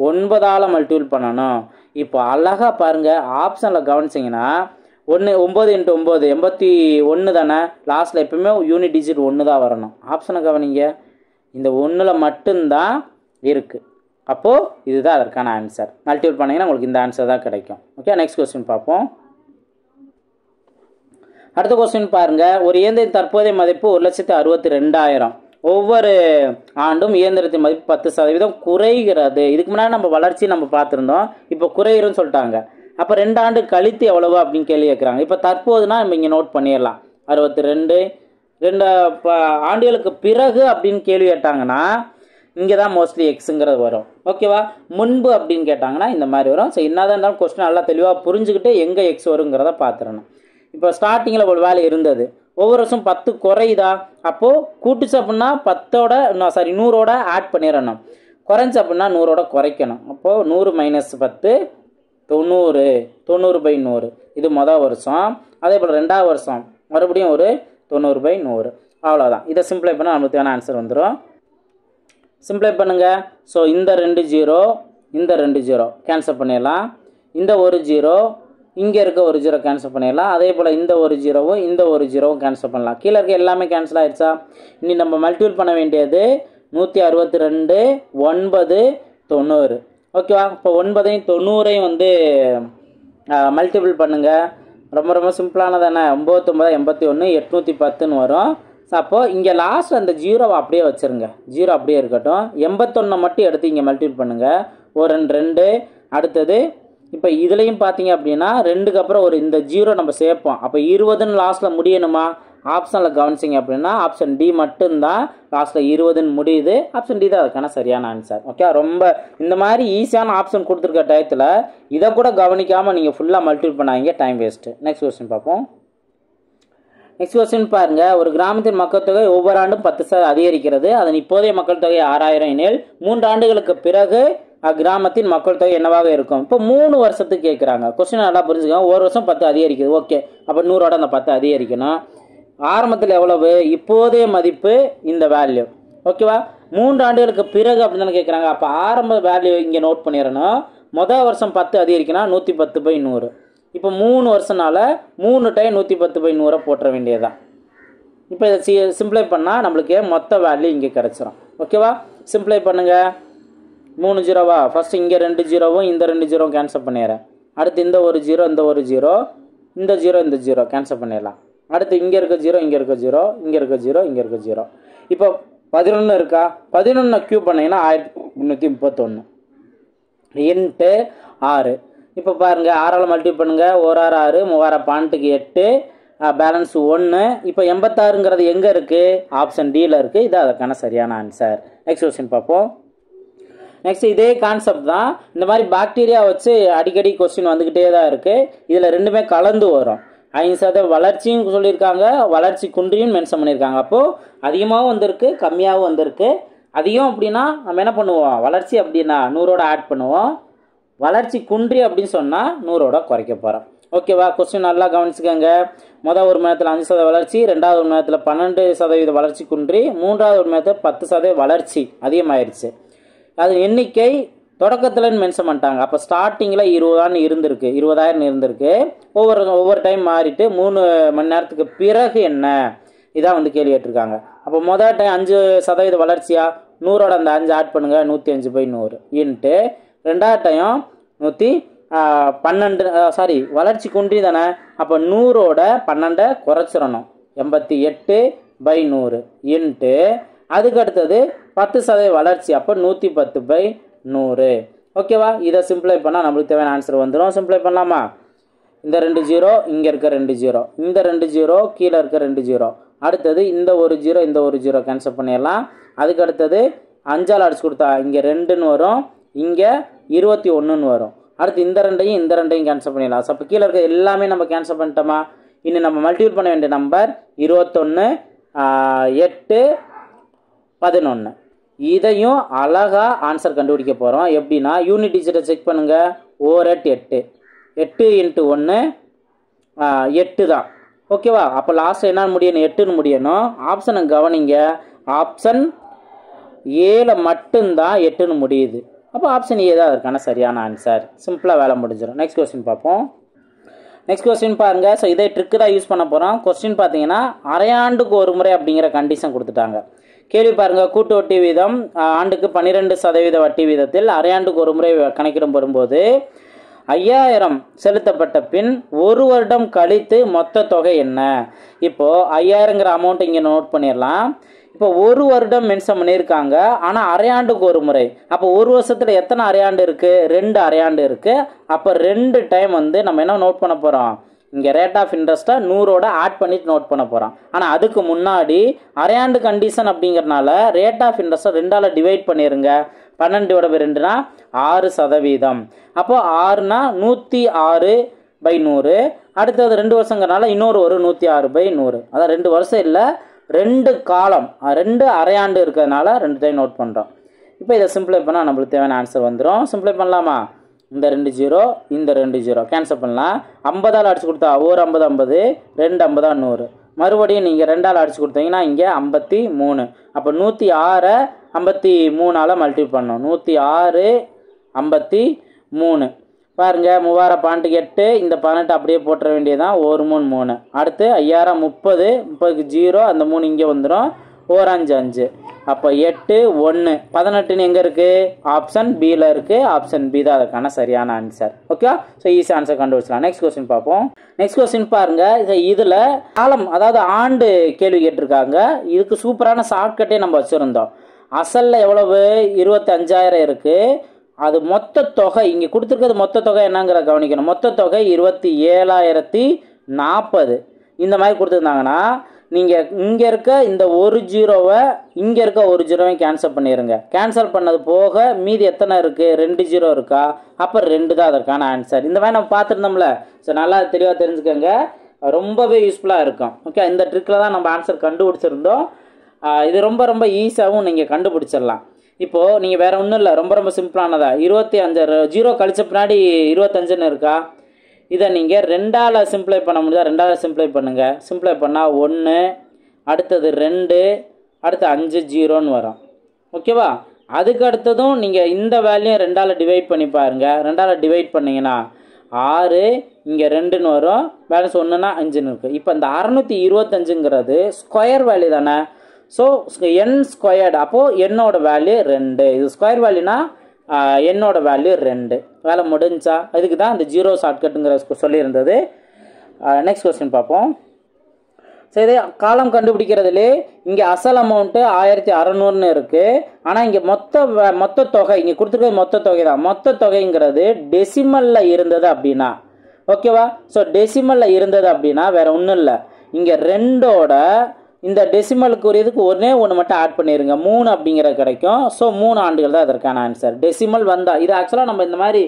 S1: 9ஆல் மல்டிபிள் பண்ணணும். இப்போ அழகாக பாருங்கள், ஆப்ஷனில் கவனிச்சிங்கன்னா 9 × 9 81 தானே. லாஸ்ட்டில் எப்பவுமே யூனிட் டிஜிட் 1 தான் வரணும். ஆப்ஷனை கவனிங்க, இந்த 1ல் மட்டும்தான் இருக்குது. அப்போது இதுதான் அதற்கான ஆன்சர். மல்டிபிள் பண்ணிங்கன்னா உங்களுக்கு இந்த ஆன்சர் தான் கிடைக்கும். ஓகே, நெக்ஸ்ட் கொஸ்டின் பார்ப்போம். அடுத்த கொஸ்டின் பாருங்கள், ஒரு இயந்திரத்தின் தற்போதைய மதிப்பு 1,62,000. ஒவ்வொரு ஆண்டும் இயந்திரத்தின் மதிப்பு 10% குறைகிறது. இதுக்கு முன்னாடி நம்ம வளர்ச்சி நம்ம பார்த்துருந்தோம். இப்போ குறைகிறன்னு சொல்லிட்டாங்க. அப்போ 2 ஆண்டு கழித்து எவ்வளவு அப்படின்னு கேள்வி கேட்குறாங்க. இப்போ தற்போதுனா நம்ம இங்கே நோட் பண்ணிடலாம் 62. 2 ஆண்டுகளுக்கு பிறகு அப்படின்னு கேள்வி கேட்டாங்கன்னா இங்கே தான் மோஸ்ட்லி எக்ஸுங்கிறது வரும். ஓகேவா? முன்பு அப்படின்னு கேட்டாங்கன்னா இந்த மாதிரி வரும். ஸோ என்னதான் இருந்தாலும் கொஸ்டின் நல்லா தெளிவாக புரிஞ்சுக்கிட்டு எங்கே எக்ஸ் வருங்கிறத பார்த்துடணும். இப்போ ஸ்டார்டிங்கில் ஒரு வேலை இருந்தது, ஒவ்வொரு வருஷம் 10 குறையுதா? அப்போது கூட்டுச்சு அப்படின்னா 100ஓட ஆட் பண்ணிடணும். குறைஞ்சி அப்படின்னா 100ஓட குறைக்கணும். அப்போது 100 - 10 90 90/100. இது மொதல் வருஷம். அதே போல் 2ஆவது வருஷம் மறுபடியும் ஒரு 90/100. அவ்வளோதான். இதை சிம்பிளை பண்ணால் நமக்கு தேவையான ஆன்சர் வந்துடும். சிம்பிளை பண்ணுங்கள். ஸோ இந்த 2 0 இந்த 2 0 கேன்சல் பண்ணிடலாம். இந்த 1 0 இங்கே இருக்க 1 0 கேன்சல் பண்ணிடலாம். அதே போல் இந்த 1 0வும் இந்த 1 0வும் கேன்சல் பண்ணலாம். கீழே இருக்க எல்லாமே கேன்சல் ஆகிடுச்சா? இனி நம்ம மல்டிபிள் பண்ண வேண்டியது 162 9 90. ஓகேவா? இப்போ 9ஐயும் 90ஐயும் மல்டிபிள் பண்ணுங்கள். ரொம்ப ரொம்ப சிம்பிளானதானே. 9 9 81 810 வரும். ஸோ அப்போது இங்கே லாஸ்ட் அந்த 0வை அப்படியே வச்சுருங்க. 0 அப்படியே இருக்கட்டும். 81 மட்டும் எடுத்து இங்கே மல்டிபிள் பண்ணுங்கள். ஒரு 2 அடுத்தது இப்போ இதுலேயும் பார்த்தீங்க அப்படின்னா 2க்கு அப்புறம் ஒரு இந்த 0 நம்ம சேர்ப்போம். அப்போ 20ன்னு லாஸ்ட்டில் முடியணுமா? ஆப்ஷனில் கவனிச்சிங்க அப்படின்னா ஆப்ஷன் டி மட்டும்தான் லாஸ்ட்டில் 20ன்னு முடியுது. ஆப்ஷன் டி தான் அதுக்கான சரியான ஆன்சர். ஓகே, ரொம்ப இந்த மாதிரி ஈஸியான ஆப்ஷன் கொடுத்துருக்க டயத்தில் இதை கூட கவனிக்காமல் நீங்கள் ஃபுல்லாக மல்டிபிள் பண்ணாங்க, டைம் வேஸ்ட்டு. நெக்ஸ்ட் கொஸ்டின் பார்ப்போம். நெக்ஸ்ட் கொஸ்டின் பாருங்கள், ஒரு கிராமத்தின் மக்கள் தொகை ஒவ்வொரு ஆண்டும் 10% அதிகரிக்கிறது. அதன் இப்போதைய மக்கள் தொகை 6000 எனில் 3 ஆண்டுகளுக்கு பிறகு அக்கிராமத்தின் மக்கள் தொகை என்னவாக இருக்கும்? இப்போ 3 வருஷத்துக்கு கேட்குறாங்க. கொஸ்டின் நல்லா புரிஞ்சுக்கோங்க. ஒரு வருஷம் 10 அதிகரிக்குது. ஓகே, அப்போ 100ஓட அந்த 10 அதிகரிக்கணும். ஆரம்பத்தில் எவ்வளவு? இப்போதைய மதிப்பு இந்த வேல்யூ. ஓகேவா? 3 ஆண்டுகளுக்கு பிறகு அப்படின்னு தானே கேட்குறாங்க. அப்போ ஆரம்ப வேல்யூ இங்கே நோட் பண்ணிடணும். மொதல் வருஷம் 10 அதிகரிக்கணும் 110/100. இப்போ 3 வருஷனால 3 டைம் 110/100 போட்டுற வேண்டியதுதான். இப்போ இதை சிம்பிளை பண்ணால் நம்மளுக்கு மொத்த வேல்யூ இங்கே கிடச்சிரும். ஓகேவா? சிம்பிளை பண்ணுங்கள். 3 0வா? ஃபஸ்ட்டு இங்கே 2 0வும் இந்த 2 0வும் கேன்சல் பண்ணிடுறேன். அடுத்து இந்த 1 0 இந்த 1 0 இந்த 0 இந்த 0 கேன்சல் பண்ணிடலாம். அடுத்து இங்கே இருக்க 0 இங்கே இருக்க 0 இங்கே இருக்க 0 இங்கே இருக்க 0. இப்போ 11 இருக்கா, 11 கியூப் பண்ணிங்கன்னா 1331 இன்ட்டு 6. இப்போ பாருங்கள் 6ஆல் மல்டிப்ளை பண்ணுங்கள், 1 6 6, 3 பாயிண்ட்டுக்கு 8, பேலன்ஸ் 1. இப்போ 86ங்கிறது எங்கே இருக்குது, ஆப்ஷன் டியில் இருக்குது. இது அதுக்கான சரியான ஆன்சர். நெக்ஸ்ட் கொஸ்டின் பார்ப்போம். நெக்ஸ்ட் இதே கான்செப்ட் தான். இந்த மாதிரி பாக்டீரியா வச்சு அடிக்கடி கொஸ்டின் வந்துக்கிட்டே தான் இருக்குது. இதில் ரெண்டுமே கலந்து வரும். 5% வளர்ச்சியும் சொல்லியிருக்காங்க, வளர்ச்சி குன்றியும் மென்ஷன் பண்ணியிருக்காங்க. அப்போது அதிகமாகவும் வந்திருக்கு, கம்மியாகவும் வந்திருக்கு. அதிகம் அப்படின்னா நம்ம என்ன பண்ணுவோம், வளர்ச்சி அப்படின்னா 100ஓட ஆட் பண்ணுவோம். வளர்ச்சி குன்றி அப்படின்னு சொன்னால் 100ஓட குறைக்க போகிறோம். ஓகேவா, கொஸ்டின் நல்லா கவனிச்சுக்கோங்க. முதல் ஒரு மணி நேரத்தில் 5% வளர்ச்சி, ரெண்டாவது ஒரு மணி நேரத்தில் 12% வளர்ச்சி குன்றி, மூன்றாவது ஒரு மணி நேரத்தில் 10% வளர்ச்சி அதிகமாகிடுச்சு. அது எண்ணிக்கை தொடக்கத்தில் மென்ஷன் பண்ணிட்டாங்க. அப்போ ஸ்டார்டிங்கில் 20 இருந்திருக்கு, 20,000 இருந்திருக்கு. ஒவ்வொரு டைம் மாறிட்டு 3 மணி நேரத்துக்கு பிறகு என்ன, இதான் வந்து கேள்வி கேட்டிருக்காங்க. அப்போ முதல் டைம் 5% வளர்ச்சியா, 100ஓட அந்த 5 ஆட் பண்ணுங்கள், 105/100 இன்ட்டு ரெண்டாவது டைம் 112 வளர்ச்சி குன்றி தானே. அப்போ 100ஓட 12 குறைச்சிடணும், 88/100 இன்ட்டு அதுக்கு அடுத்தது 10% வளர்ச்சி, அப்போ 110/100. ஓகேவா, இதை சிம்பிளை பண்ணால் நம்மளுக்கு தேவையான ஆன்சர் வந்துடும். சிம்பிளை பண்ணலாமா, இந்த 2 0 இங்கே இருக்க 2 0, இந்த 2 0 கீழே இருக்க 2 0, அடுத்தது இந்த ஒரு 0 இந்த ஒரு 0 கேன்சல் பண்ணிடலாம். அதுக்கு அடுத்தது 5ஆல் அடிச்சு கொடுத்தா இங்கே 2ன்னு வரும், இங்கே 21ன்னு வரும். அடுத்து இந்த 2ஐயும் கேன்சல் பண்ணிடலாம். ஸோ அப்போ கீழே இருக்க எல்லாமே நம்ம கேன்சல் பண்ணிட்டோமா. இன்னும் நம்ம மல்டிபிள் பண்ண வேண்டிய நம்பர் 21, 8, 11. இதையும் அழகாக ஆன்சர் கண்டுபிடிக்க போகிறோம். எப்படின்னா யூனிட் டிஜிட்டை செக் பண்ணுங்கள். 8 8 இன்ட்டு 1 8 தான். ஓகேவா, அப்போ லாஸ்ட் என்ன முடியணும், 8ன்னு முடியணும். ஆப்ஷனை கவனிங்க, ஆப்ஷன் ஏல மட்டும்தான் 8ன்னு முடியுது. அப்போ ஆப்ஷன் ஏ தான் அதுக்கான சரியான ஆன்சர். சிம்பிளாக வேலை முடிஞ்சிடும். நெக்ஸ்ட் கொஸ்டின் பார்ப்போம். நெக்ஸ்ட் கொஸ்டின் பாருங்கள். ஸோ இதே ட்ரிக்கு தான் யூஸ் பண்ண போகிறோம். கொஸ்டின் பார்த்தீங்கன்னா அரையாண்டுக்கு ஒரு முறை அப்படிங்கிற கண்டிஷன் கொடுத்துட்டாங்க. கேள்வி பாருங்கள், கூட்டு வட்டி வீதம் ஆண்டுக்கு 12% வட்டி வீதத்தில் அரையாண்டுக்கு ஒரு முறை கணக்கிடும் வரும்போது 5000 செலுத்தப்பட்ட பின் 1 வருடம் கழித்து மொத்த தொகை என்ன. இப்போது 5000ங்கிற அமௌண்ட் இங்கே நோட் பண்ணிடலாம். இப்போ 1 வருடம் மென்ஷன் பண்ணியிருக்காங்க, ஆனால் அரையாண்டுக்கு ஒரு முறை. அப்போ ஒரு வருஷத்தில் எத்தனை அரையாண்டு இருக்குது, 2 அரையாண்டு இருக்குது. அப்போ 2 டைம் வந்து நம்ம என்ன நோட் பண்ண போகிறோம், இங்கே ரேட் ஆஃப் இன்ட்ரெஸ்ட்டை 100ஓட ஆட் பண்ணிட்டு நோட் பண்ண போகிறோம். ஆனால் அதுக்கு முன்னாடி அரையாண்டு கண்டிஷன் அப்படிங்கிறனால ரேட் ஆஃப் இன்ட்ரெஸ்ட்டை 2ஆல் டிவைட் பண்ணிடுங்க. 12/2னா 6%. அப்போ 6னா 106/100. அடுத்தது 2 வருஷங்கிறனால இன்னொரு ஒரு 106/100. அதான் 2 வருஷம் இல்லை, 2 காலம், 2 அரையாண்டு இருக்கிறதுனால 2 டைம் நோட் பண்ணுறோம். இப்போ இதை சிம்பிளை பண்ணால் நம்மளுக்கு தேவையான ஆன்சர் வந்துடும். சிம்பிளை பண்ணலாமா, இந்த 2 0 இந்த 2 0 கேன்சல் பண்ணலாம். 50ஆல் அடிச்சு கொடுத்தா 1 50 50, 2 50 100. மறுபடியும் நீங்கள் 2ஆல் அடிச்சு கொடுத்தீங்கன்னா இங்கே 53. அப்போ 106 53ஆல் மல்டிப்ளை பண்ணணும். 106 53 பாருங்கள், 3000 பாயிண்ட்டுக்கு 8, இந்த 18 அப்படியே போட்டுற வேண்டியதான். 1 3 3. அடுத்து 5000 30, 30க்கு 0, அந்த 3 இங்கே வந்துடும். 1 5 5. அப்போ 8 1 18ன்னு எங்கே இருக்குது, ஆப்ஷன் பியில் இருக்குது. ஆப்ஷன் பி தான் அதுக்கான சரியான answer. Okay, so easy answer கண்டுபிடிச்சலாம். நெக்ஸ்ட் கொஸ்டின் பார்ப்போம். நெக்ஸ்ட் கொஸ்டின் பாருங்கள். இதில் காலம் அதாவது ஆண்டு கேள்வி கேட்டிருக்காங்க. இதுக்கு சூப்பரான ஷார்ட்கட்டே நம்ம வச்சுருந்தோம். அசலில் எவ்வளவு, 25,000 இருக்குது. அது மொத்த தொகை இங்கே கொடுத்துருக்கிறது. மொத்த தொகை என்னங்கிற கவனிக்கணும். மொத்த தொகை 27,040. இந்த மாதிரி கொடுத்துருந்தாங்கன்னா நீங்கள் இங்கே இருக்க இந்த ஒரு 0வை இங்கே இருக்க ஒரு 0வையும் கேன்சல் பண்ணிடுங்க. கேன்சல் பண்ணது போக மீதி எத்தனை இருக்குது, 2 0 இருக்கா. அப்போ 2 தான் அதற்கான ஆன்சர். இந்த மாதிரி நம்ம பார்த்துருந்தோம்ல. ஸோ நல்லா தெளிவாக தெரிஞ்சுக்கோங்க, ரொம்பவே யூஸ்ஃபுல்லாக இருக்கும். ஓகே, இந்த ட்ரிக்கில் தான் நம்ம ஆன்சர் கண்டுபிடிச்சிருந்தோம். இது ரொம்ப ரொம்ப ஈஸியாகவும் நீங்கள் கண்டுபிடிச்சிடலாம். இப்போது நீங்கள் வேறு ஒன்றும் இல்லை, ரொம்ப ரொம்ப சிம்பிளானதா. 25 0 கழிச்ச பின்னாடி 25ன்னு இருக்கா. இதை நீங்கள் 2ஆல் சிம்பிளை பண்ண முடியுதா, 2ஆல் சிம்பிளை பண்ணுங்கள். சிம்பிளை பண்ணால் 1, அடுத்தது 2, அடுத்து 5 0ன்னு வரும். ஓகேவா, அதுக்கு அடுத்ததும் நீங்கள் இந்த வேல்யூயும் 2ஆல் டிவைட் பண்ணி பாருங்கள். 2ஆல் டிவைட் பண்ணிங்கன்னா 6, இங்கே 2ன்னு வரும். பேலன்ஸ் 1னா 5ன்னு இருக்குது. இப்போ இந்த 625ங்கிறது ஸ்கொயர் வேல்யூ தானே. ஸோ என் ஸ்கொயர்டு, அப்போது என்னோட வேல்யூ 2. இது ஸ்கொயர் வேல்யூனா என்னோட வேல்யூ 2. வேலை முடிஞ்சா. அதுக்கு தான் இந்த 0 ஷார்ட்கட்டுங்கிற சொல்லியிருந்தது. நெக்ஸ்ட் கொஸ்டின் பார்ப்போம். ஸோ இதே காலம் கண்டுபிடிக்கிறதுலே இங்கே அசல் அமௌண்ட்டு 1600ன்னு இருக்குது. ஆனால் இங்கே மொத்த தொகை இங்கே கொடுத்துருக்கிறது மொத்த தொகை தான். மொத்த தொகைங்கிறது டெசிமலில் இருந்தது அப்படின்னா ஓகேவா. ஸோ டெசிமலில் இருந்தது அப்படின்னா வேறு ஒன்றும் இல்லை, இங்கே 2ஓட இந்த டெசிமலுக்கு உரியதுக்கு ஒன்று மட்டும் ஆட் பண்ணிடுங்க, 3 அப்படிங்கிறது கிடைக்கும். ஸோ 3 ஆண்டுகள் தான் இதற்கான ஆன்சர். டெசிமல் வந்தால் இது ஆக்சுவலாக நம்ம இந்த மாதிரி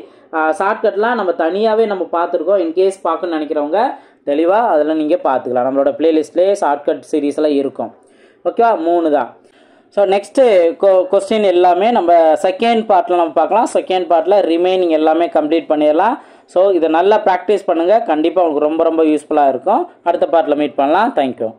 S1: ஷார்ட்கட்லாம் நம்ம தனியாகவே நம்ம பார்த்துருக்கோம். இன்கேஸ் பார்க்கணும்னு நினைக்கிறவங்க தெளிவாக அதில் நீங்கள் பார்த்துக்கலாம். நம்மளோட பிளேலிஸ்ட்லேயே ஷார்ட்கட் சீரீஸ்லாம் இருக்கும். ஓகேவா, 3 தான். ஸோ நெக்ஸ்ட்டு கொஸ்டின் எல்லாமே நம்ம செகண்ட் பார்ட்டில் நம்ம பார்க்கலாம். செகண்ட் பார்ட்டில் ரிமைனிங் எல்லாமே கம்ப்ளீட் பண்ணிடலாம். ஸோ இதை நல்லா ப்ராக்டிஸ் பண்ணுங்கள், கண்டிப்பாக உங்களுக்கு ரொம்ப ரொம்ப யூஸ்ஃபுல்லாக இருக்கும். அடுத்த பார்ட்டில் மீட் பண்ணலாம். தேங்க்யூ.